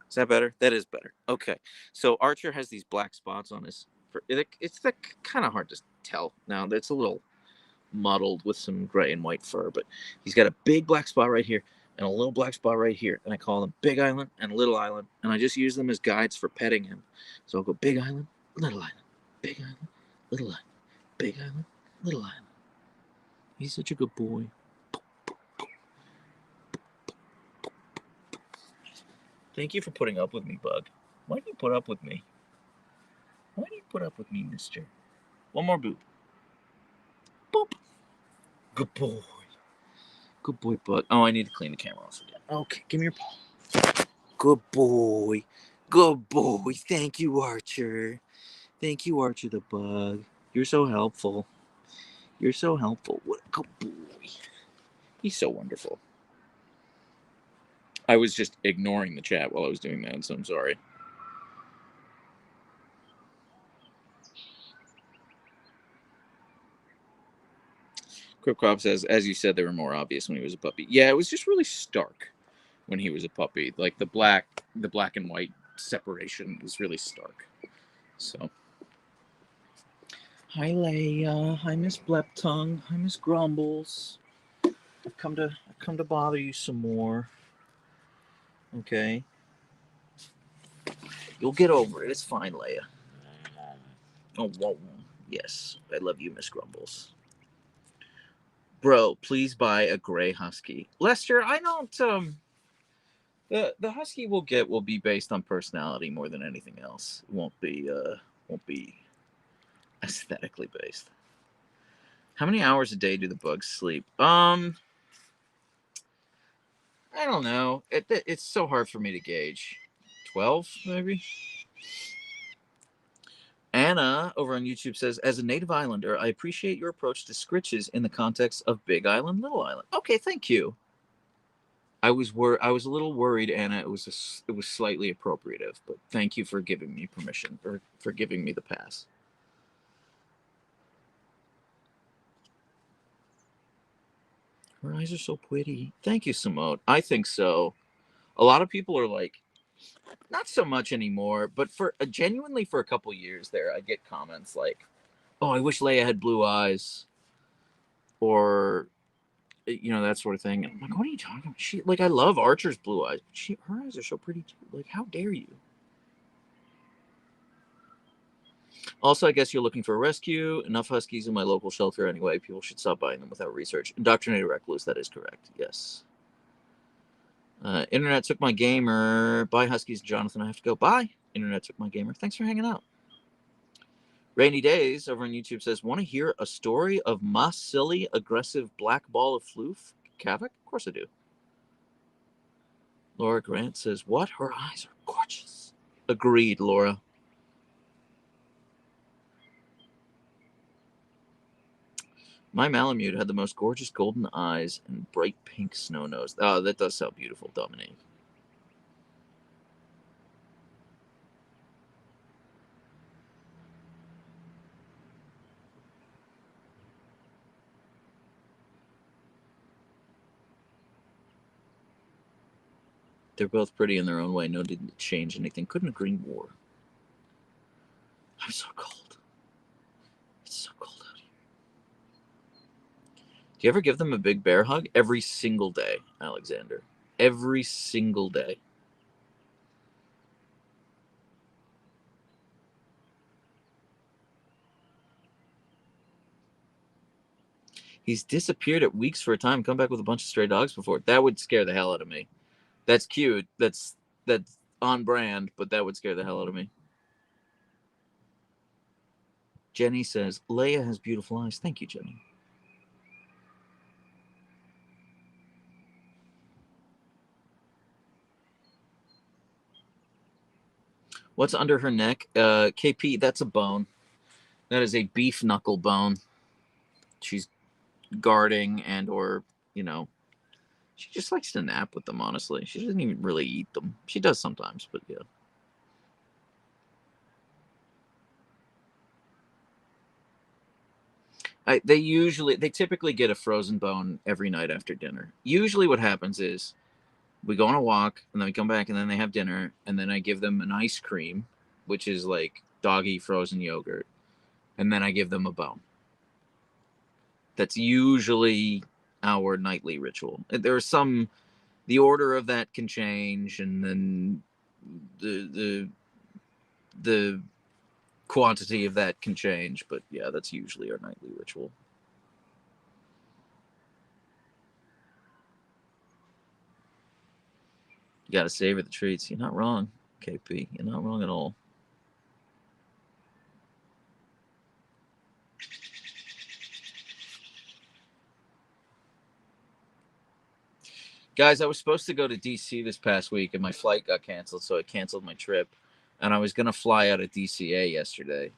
Is that better? That is better. Okay. So Archer has these black spots on his. It's kind of hard to tell now. It's a little mottled with some gray and white fur, but he's got a big black spot right here and a little black spot right here, and I call them Big Island and Little Island, and I just use them as guides for petting him. So I'll go Big Island, Little Island, Big Island, Little Island, Big Island, Little Island. He's such a good boy. Thank you for putting up with me, Bug. Why do you put up with me? Why do you put up with me, mister? One more boop. Boop. Good boy. Good boy, Bug. Oh, I need to clean the camera off again. Okay, give me your paw. Good boy. Good boy. Thank you, Archer. Thank you, Archer the Bug. You're so helpful. You're so helpful. What a good boy. He's so wonderful. I was just ignoring the chat while I was doing that, so I'm sorry. Cripcop says, as you said, they were more obvious when he was a puppy. Yeah, it was just really stark when he was a puppy. Like the black and white separation was really stark. So, hi Leia, hi Miss Bleptongue, hi Miss Grumbles. I've come to bother you some more. Okay, you'll get over it. It's fine, Leia. Oh, whoa. Yes, I love you, Miss Grumbles. Bro, please buy a gray husky. Lester, I don't the husky we'll get will be based on personality more than anything else. It won't be aesthetically based. How many hours a day do the bugs sleep? I don't know. It's so hard for me to gauge. 12 maybe. Anna over on YouTube says, as a native islander, I appreciate your approach to scritches in the context of Big Island, Little Island. Okay, thank you. I was a little worried, Anna. It was slightly appropriative, but thank you for giving me permission, for giving me the pass. Her eyes are so pretty. Thank you, Simone. I think so. A lot of people are like, not so much anymore, but for genuinely for a couple years there, I get comments like, "Oh, I wish Leia had blue eyes," or that sort of thing. And I'm like, "What are you talking about? She like I love Archer's blue eyes. Her eyes are so pretty too. Like, how dare you?" Also, I guess you're looking for a rescue. Enough huskies in my local shelter anyway. People should stop buying them without research. Indoctrinated recluse. That is correct. Yes. Internet took my gamer. Bye, Huskies. Jonathan, I have to go. Bye. Internet took my gamer. Thanks for hanging out. Rainy Days over on YouTube says, want to hear a story of my silly, aggressive black ball of floof? Kavik? Of course I do. Laura Grant says, what? Her eyes are gorgeous. Agreed, Laura. My Malamute had the most gorgeous golden eyes and bright pink snow nose. Oh, that does sound beautiful, Dominique. They're both pretty in their own way. No need to change anything. Couldn't agree more. I'm so cold. It's so cold out here. Do you ever give them a big bear hug? Every single day, Alexander. Every single day. He's disappeared at weeks for a time, come back with a bunch of stray dogs before. That would scare the hell out of me. That's cute. That's on brand, but that would scare the hell out of me. Jenny says, Leia has beautiful eyes. Thank you, Jenny. What's under her neck? KP, that's a bone. That is a beef knuckle bone. She's guarding or, she just likes to nap with them, honestly. She doesn't even really eat them. She does sometimes, but yeah. They typically get a frozen bone every night after dinner. Usually what happens is we go on a walk and then we come back and then they have dinner and then I give them an ice cream, which is like doggy frozen yogurt, and then I give them a bone. That's usually our nightly ritual. The order of that can change, and then the quantity of that can change, but yeah, that's usually our nightly ritual. You gotta savor the treats. You're not wrong, KP. You're not wrong at all. Guys, I was supposed to go to DC this past week and my flight got canceled, so I canceled my trip. And I was going to fly out of DCA yesterday.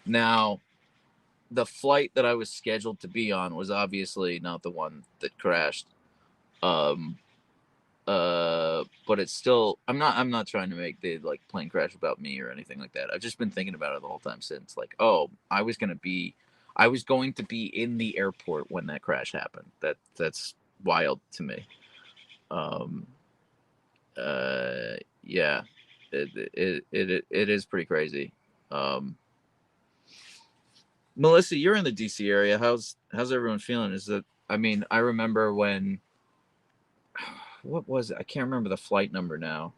Now, the flight that I was scheduled to be on was obviously not the one that crashed. But it's still I'm not trying to make the plane crash about me or anything like that. I've just been thinking about it the whole time since. Like, oh, I was going to be in the airport when that crash happened. That's wild to me. Yeah, it is pretty crazy. Melissa, you're in the DC area. How's everyone feeling? I remember when, what was it? I can't remember the flight number now,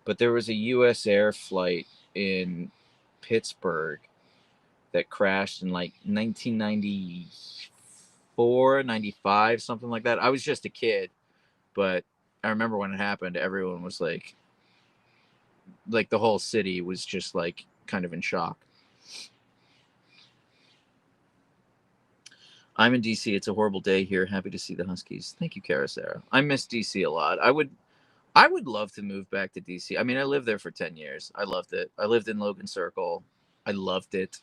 but there was a US Air flight in Pittsburgh that crashed in like 1994, 95, something like that. I was just a kid, but I remember when it happened, everyone was like the whole city was just like kind of in shock. I'm in DC. It's a horrible day here. Happy to see the Huskies. Thank you, Kara Sarah. I miss DC a lot. I would love to move back to DC. I mean, I lived there for 10 years. I loved it. I lived in Logan Circle. I loved it.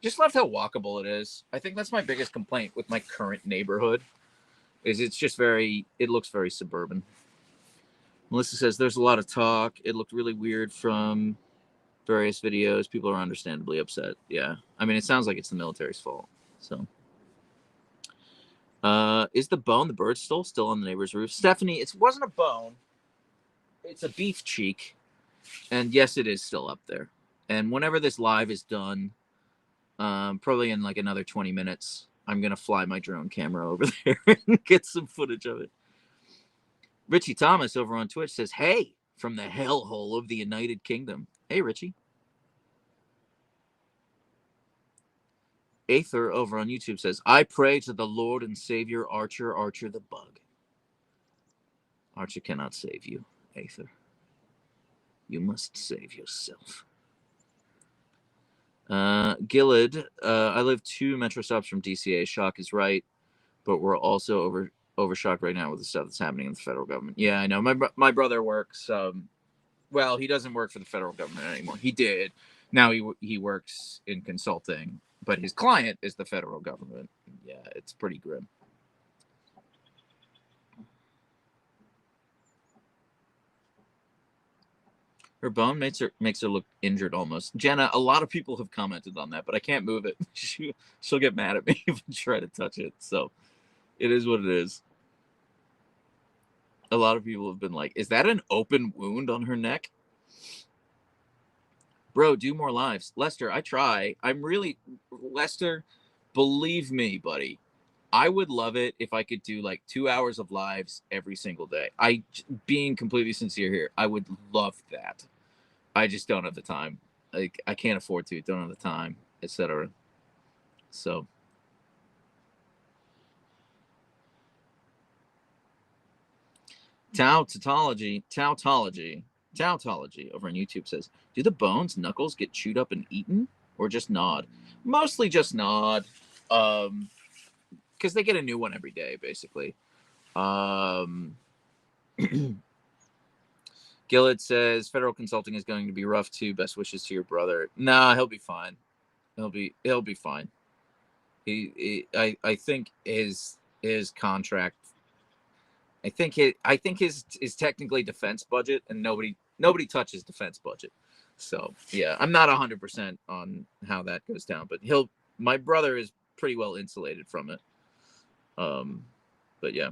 Just loved how walkable it is. I think that's my biggest complaint with my current neighborhood is it looks very suburban. Melissa says there's a lot of talk. It looked really weird from various videos. People are understandably upset. Yeah. I mean, it sounds like it's the military's fault. So Is the bone the bird stole still on the neighbor's roof? Stephanie, it wasn't a bone. It's a beef cheek. And yes, it is still up there. And whenever this live is done, probably in like another 20 minutes, I'm going to fly my drone camera over there and get some footage of it. Richie Thomas over on Twitch says, hey, from the hellhole of the United Kingdom. Hey, Richie. Aether over on YouTube says, I pray to the Lord and Savior Archer, Archer the Bug. Archer cannot save you, Aether. You must save yourself. Gillard, I live 2 metro stops from DCA. Shock is right, but we're also overshocked right now with the stuff that's happening in the federal government. Yeah, I know. My brother works. Well, he doesn't work for the federal government anymore. He did. Now he works in consulting, but his client is the federal government. Yeah, it's pretty grim. Her bone makes her look injured almost. Jenna, a lot of people have commented on that, but I can't move it. She'll get mad at me if I try to touch it. So it is what it is. A lot of people have been like, is that an open wound on her neck? Bro, do more lives. Lester, I try. Lester, believe me, buddy. I would love it if I could do like 2 hours of lives every single day. Being completely sincere here, I would love that. I just don't have the time. Like, I can't afford to. Don't have the time, etc. So, Tautology over on YouTube says, do the bones knuckles get chewed up and eaten, or just gnawed? Mostly just gnawed, because they get a new one every day, basically. Gillett says federal consulting is going to be rough too. Best wishes to your brother. Nah, he'll be fine. He'll be fine. I think his contract. I think his is technically defense budget, and nobody touches defense budget. So yeah, I'm not 100% on how that goes down, but my brother is pretty well insulated from it. But yeah.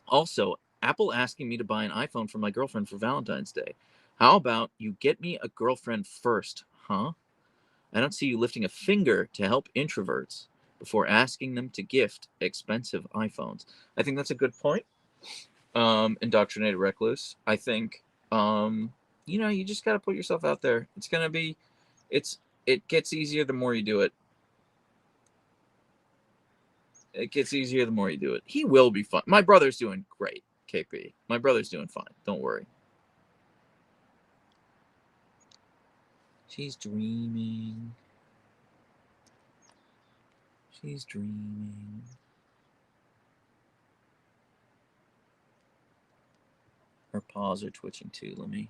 Also, Apple asking me to buy an iPhone for my girlfriend for Valentine's Day. How about you get me a girlfriend first, huh? I don't see you lifting a finger to help introverts before asking them to gift expensive iPhones. I think that's a good point. Indoctrinated recluse. I think, you just got to put yourself out there. It gets easier the more you do it. It gets easier the more you do it. He will be fine. My brother's doing great, KP. My brother's doing fine. Don't worry. She's dreaming. She's dreaming. Her paws are twitching too. Let me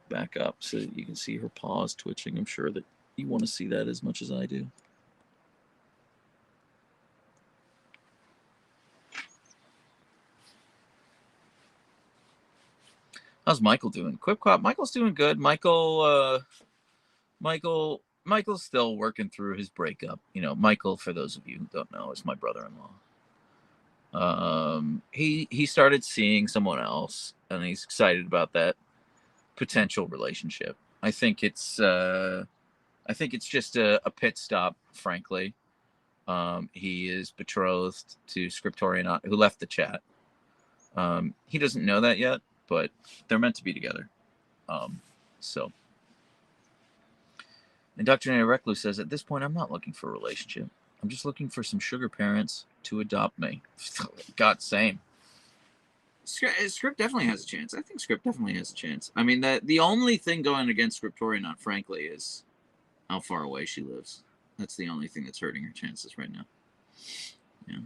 back up so that you can see her paws twitching. I'm sure that you want to see that as much as I do. How's Michael doing? Quip-quap. Michael's doing good. Michael's still working through his breakup. Michael, for those of you who don't know, is my brother-in-law. He started seeing someone else, and he's excited about that potential relationship. I think it's just a pit stop, frankly. He is betrothed to Scriptorian, who left the chat. He doesn't know that yet, but they're meant to be together. So, Indoctrinated Recluse says, at this point, I'm not looking for a relationship. I'm just looking for some sugar parents to adopt me. God, same. Script definitely has a chance. I think Script definitely has a chance. I mean, the only thing going against Scriptorian, frankly, is how far away she lives. That's the only thing that's hurting her chances right now. Yeah.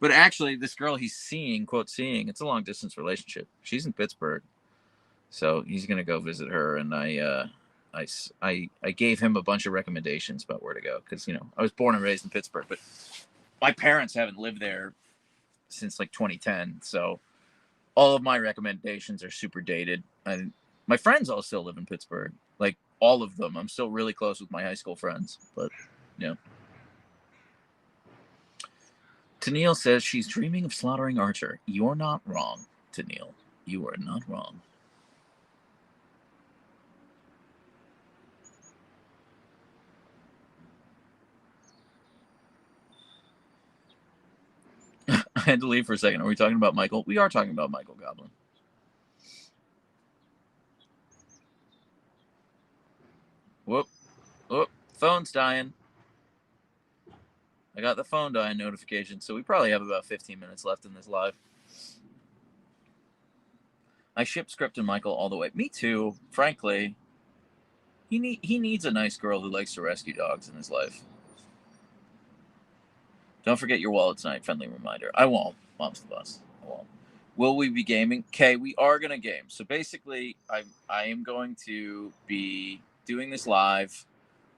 But actually, this girl he's seeing, quote, seeing, it's a long-distance relationship. She's in Pittsburgh. So he's going to go visit her, and I gave him a bunch of recommendations about where to go, because, I was born and raised in Pittsburgh, but my parents haven't lived there since, 2010, so all of my recommendations are super dated. And my friends all still live in Pittsburgh, all of them. I'm still really close with my high school friends, but, Tennille says she's dreaming of slaughtering Archer. You're not wrong, Tennille. You are not wrong. I had to leave for a second. Are we talking about Michael? We are talking about Michael Goblin. Whoop. Whoop. Phone's dying. I got the phone dying notification, so we probably have about 15 minutes left in this live. I ship Script and Michael all the way. Me too, frankly. He needs a nice girl who likes to rescue dogs in his life. Don't forget your wallet tonight, friendly reminder. I won't, Mom's the Boss. I won't. Will we be gaming? Okay, we are going to game. So basically, I am going to be doing this live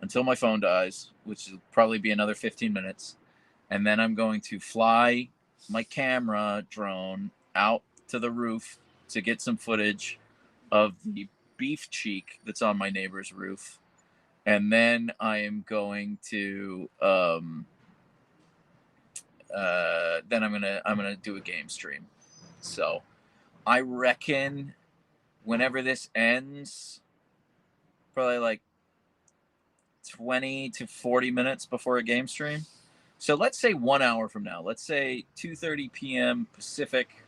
until my phone dies, which will probably be another 15 minutes. And then I'm going to fly my camera drone out to the roof to get some footage of the beef cheek that's on my neighbor's roof. And then I am going to then I'm gonna do a game stream. So I reckon whenever this ends, probably like 20 to 40 minutes before a game stream. So let's say 1 hour from now. Let's say 2:30 p.m. Pacific.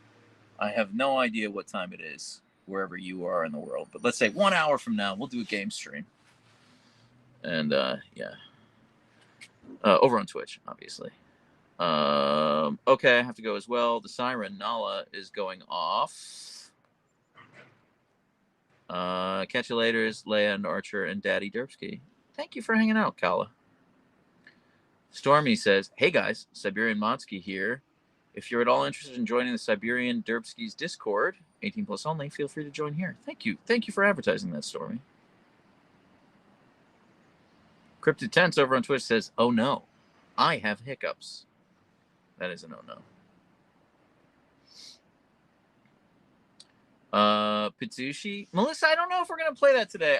I have no idea what time it is wherever you are in the world, but let's say 1 hour from now we'll do a game stream. And yeah, over on Twitch, obviously. Okay, I have to go as well. The siren Nala is going off. Catch you later, Land Archer and Daddy Derpsky. Thank you for hanging out, Kala. Stormy says, "Hey guys, Siberian Modsky here. If you're at all interested in joining the Siberian Derpskis Discord, 18 plus only, feel free to join here." Thank you. Thank you for advertising that, Stormy. Cryptid Tense over on Twitch says, "Oh no, I have hiccups." That is a no-no. Pizzushi, Melissa, I don't know if we're gonna play that today.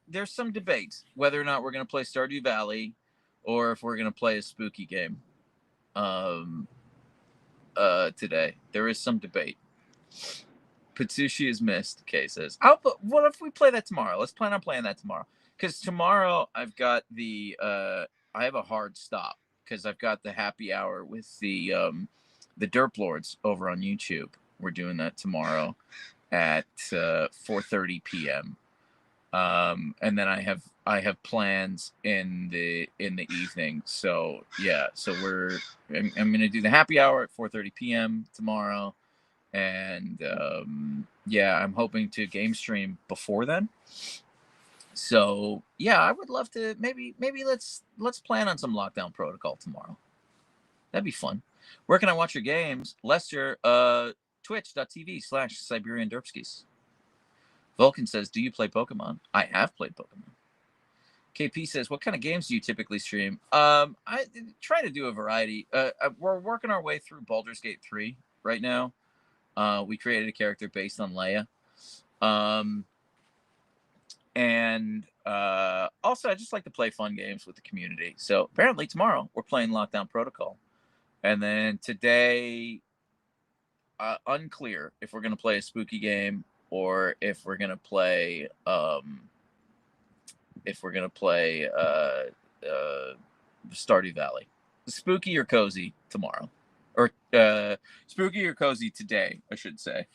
There's some debate whether or not we're gonna play Stardew Valley, or if we're gonna play a spooky game. Today there is some debate. Pizzushi is missed. Kay says, but what if we play that tomorrow? Let's plan on playing that tomorrow. Because tomorrow I've got I have a hard stop because I've got the happy hour with the Derp Lords over on YouTube. We're doing that tomorrow at 4:30 p.m. And then I have plans in the evening. So yeah, so I'm gonna do the happy hour at 4:30 p.m. tomorrow. And yeah, I'm hoping to game stream before then. So yeah, I would love to maybe let's plan on some Lockdown Protocol tomorrow. That'd be fun. Where can I watch your games? Lester, twitch.tv/Siberian Derpskis. Vulcan says, "Do you play Pokemon?" I have played Pokemon. KP says, "What kind of games do you typically stream?" I try to do a variety. We're working our way through Baldur's Gate 3 right now. We created a character based on Leia. And also, I just like to play fun games with the community. So apparently tomorrow we're playing Lockdown Protocol. And then today, unclear if we're going to play a spooky game or if we're going to play Stardew Valley. Spooky or cozy tomorrow. Or spooky or cozy today, I should say.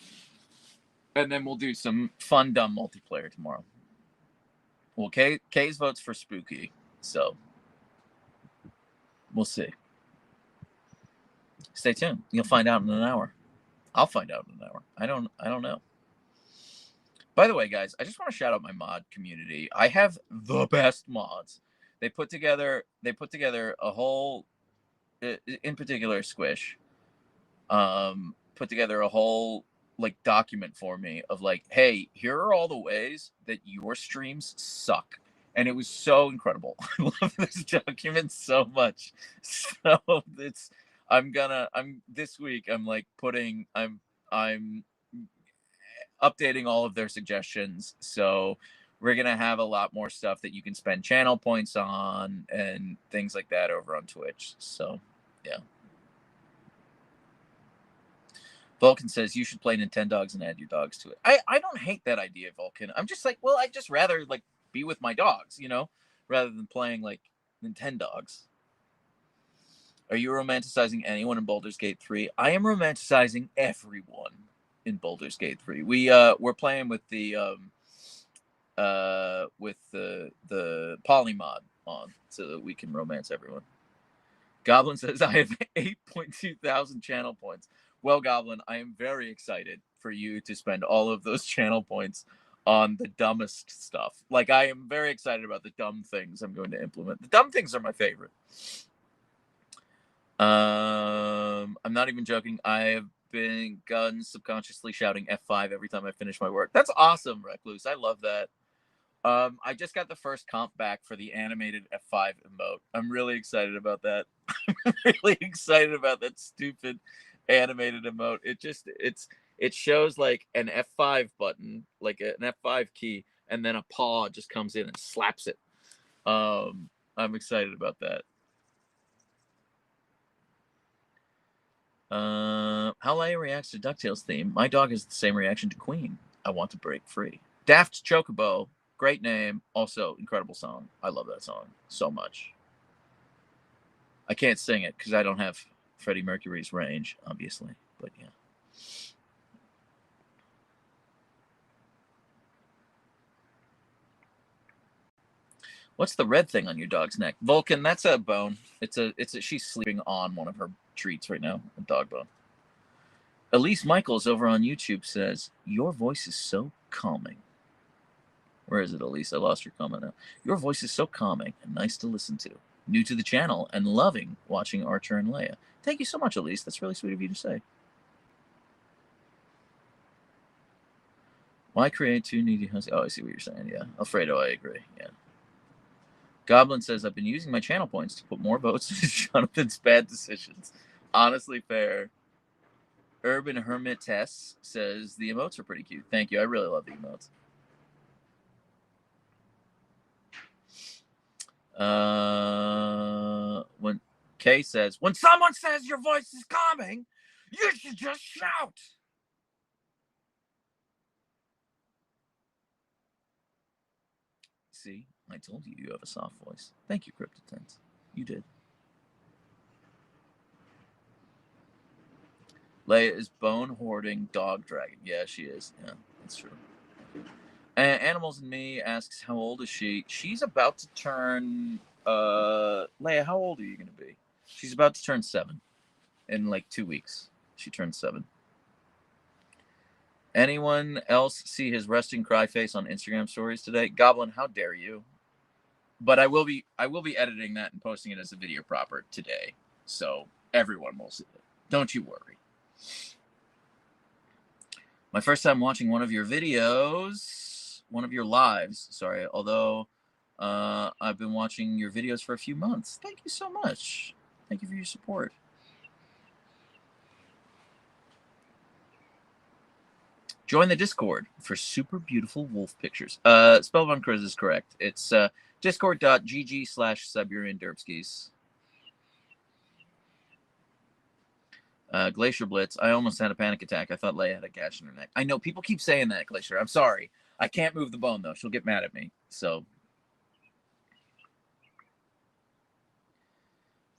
And then we'll do some fun, dumb multiplayer tomorrow. Well, Kay's votes for spooky, so we'll see. Stay tuned. You'll find out in an hour. I'll find out in an hour. I don't know. By the way, guys, I just want to shout out my mod community. I have the best mods. They put together a whole, in particular, Squish, put together a whole document for me of hey, here are all the ways that your streams suck. And it was so incredible. I love this document so much. So this week I'm updating all of their suggestions. So we're going to have a lot more stuff that you can spend channel points on and things like that over on Twitch. So, yeah. Vulcan says you should play Nintendogs and add your dogs to it. I don't hate that idea, Vulcan. I'm just like, well, I'd just rather like be with my dogs, you know, rather than playing like Nintendogs. Are you romanticizing anyone in Baldur's Gate 3? I am romanticizing everyone in Baldur's Gate 3. We're playing with the polymod on so that we can romance everyone. Goblin says I have 8.2 thousand channel points. Well, Goblin, I am very excited for you to spend all of those channel points on the dumbest stuff. Like, I am very excited about the dumb things I'm going to implement. The dumb things are my favorite. I'm not even joking. I have begun subconsciously shouting F5 every time I finish my work. That's awesome, Recluse. I love that. I just got the first comp back for the animated F5 emote. I'm really excited about that. I'm really excited about that stupid animated emote. It shows like an F5 button, like an F5 key, and then a paw just comes in and slaps it. I'm excited about that. How Leia reacts to DuckTales theme. My dog has the same reaction to Queen. I want to break free. Daft Chocobo. Great name. Also, incredible song. I love that song so much. I can't sing it because I don't have Freddie Mercury's range, obviously. But yeah. What's the red thing on your dog's neck? Vulcan, that's a bone. She's sleeping on one of her treats right now, a dog bone. Elise Michaels over on YouTube says, your voice is so calming. Where is it, Elise? I lost your comment now. Your voice is so calming and nice to listen to. New to the channel and loving watching Archer and Leia. Thank you so much, Elise. That's really sweet of you to say. Why create two needy huskies? Oh, I see what you're saying. Yeah. Alfredo, I agree. Yeah. Goblin says, I've been using my channel points to put more votes into Jonathan's bad decisions. Honestly fair. Urban Hermit Tess says, the emotes are pretty cute. Thank you. I really love the emotes. When Kay says, when someone says your voice is calming, you should just shout. See, I told you you have a soft voice. Thank you, CryptoTense. You did. Leia is bone hoarding dog dragon. Yeah, she is. Yeah, that's true. Animals and Me asks, how old is she? She's about to turn. Leia, how old are you going to be? She's about to turn 7 in like 2 weeks. She turns 7. Anyone else see his resting cry face on Instagram stories today? Goblin, how dare you? But I will be editing that and posting it as a video proper today, so everyone will see it. Don't you worry. My first time watching one of your videos, one of your lives, sorry, although I've been watching your videos for a few months. Thank you so much. Thank you for your support. Join the Discord for super beautiful wolf pictures. Spellbound Chris is correct. It's discord.gg/Siberian Derpskis. Glacier Blitz. I almost had a panic attack. I thought Leia had a gash in her neck. I know people keep saying that, Glacier. I'm sorry. I can't move the bone though. She'll get mad at me. So,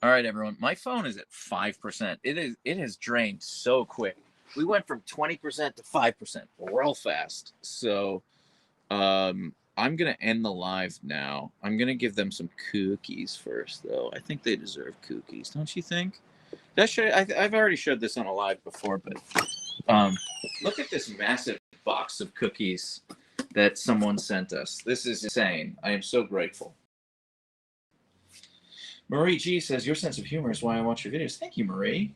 all right, everyone. My phone is at 5%. It has drained so quick. We went from 20% to 5% real fast. So, I'm gonna end the live now. I'm gonna give them some cookies first, though. I think they deserve cookies, don't you think? I've already showed this on a live before, but look at this massive box of cookies that someone sent us. This is insane. I am so grateful. Marie G says, your sense of humor is why I watch your videos. Thank you, Marie.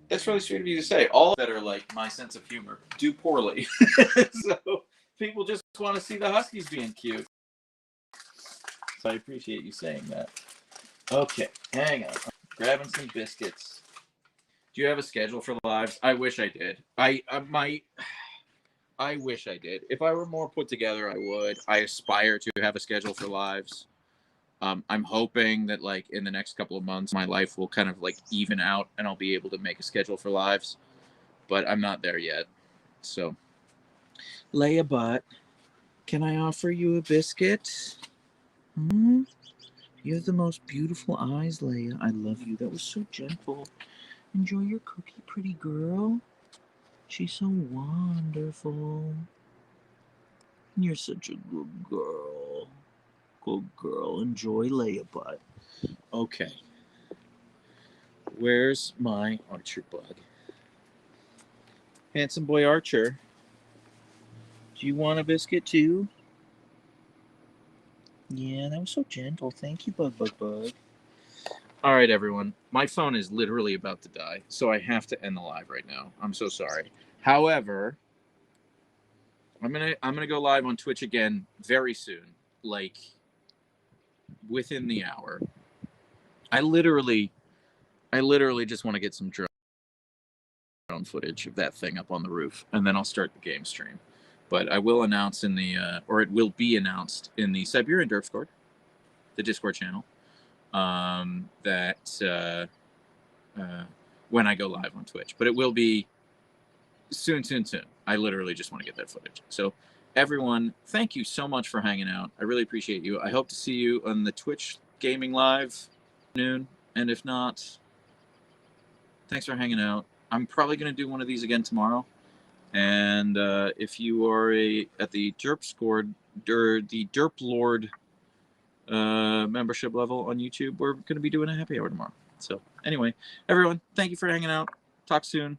That's really sweet of you to say. All that are like my sense of humor do poorly. So people just want to see the Huskies being cute. So I appreciate you saying that. Okay, hang on. I'm grabbing some biscuits. Do you have a schedule for lives? I wish I did. I wish I did. If I were more put together, I would. I aspire to have a schedule for lives. I'm hoping that like in the next couple of months, my life will kind of like even out and I'll be able to make a schedule for lives. But I'm not there yet. So, Leia Butt, can I offer you a biscuit? Hmm? You have the most beautiful eyes, Leia. I love you. That was so gentle. Enjoy your cookie, pretty girl. She's so wonderful. You're such a good girl. Good girl. Enjoy Leia Butt. Okay. Where's my Archer bug? Handsome boy Archer. Do you want a biscuit too? Yeah, that was so gentle. Thank you, Bug Bug Bug. All right, everyone. My phone is literally about to die, so I have to end the live right now. I'm so sorry. However, I'm gonna go live on Twitch again very soon, like within the hour. I literally just want to get some drone footage of that thing up on the roof, and then I'll start the game stream. But I will announce in the, or it will be announced in the Siberian Derpskiees, the Discord channel, that when I go live on Twitch. But it will be soon. I literally just want to get that footage. So everyone, thank you so much for hanging out. I really appreciate you. I hope to see you on the Twitch gaming live noon. And if not, thanks for hanging out. I'm probably going to do one of these again tomorrow. And if you are at the Derp Lord membership level on YouTube, we're going to be doing a happy hour tomorrow. So anyway, everyone, thank you for hanging out. Talk soon.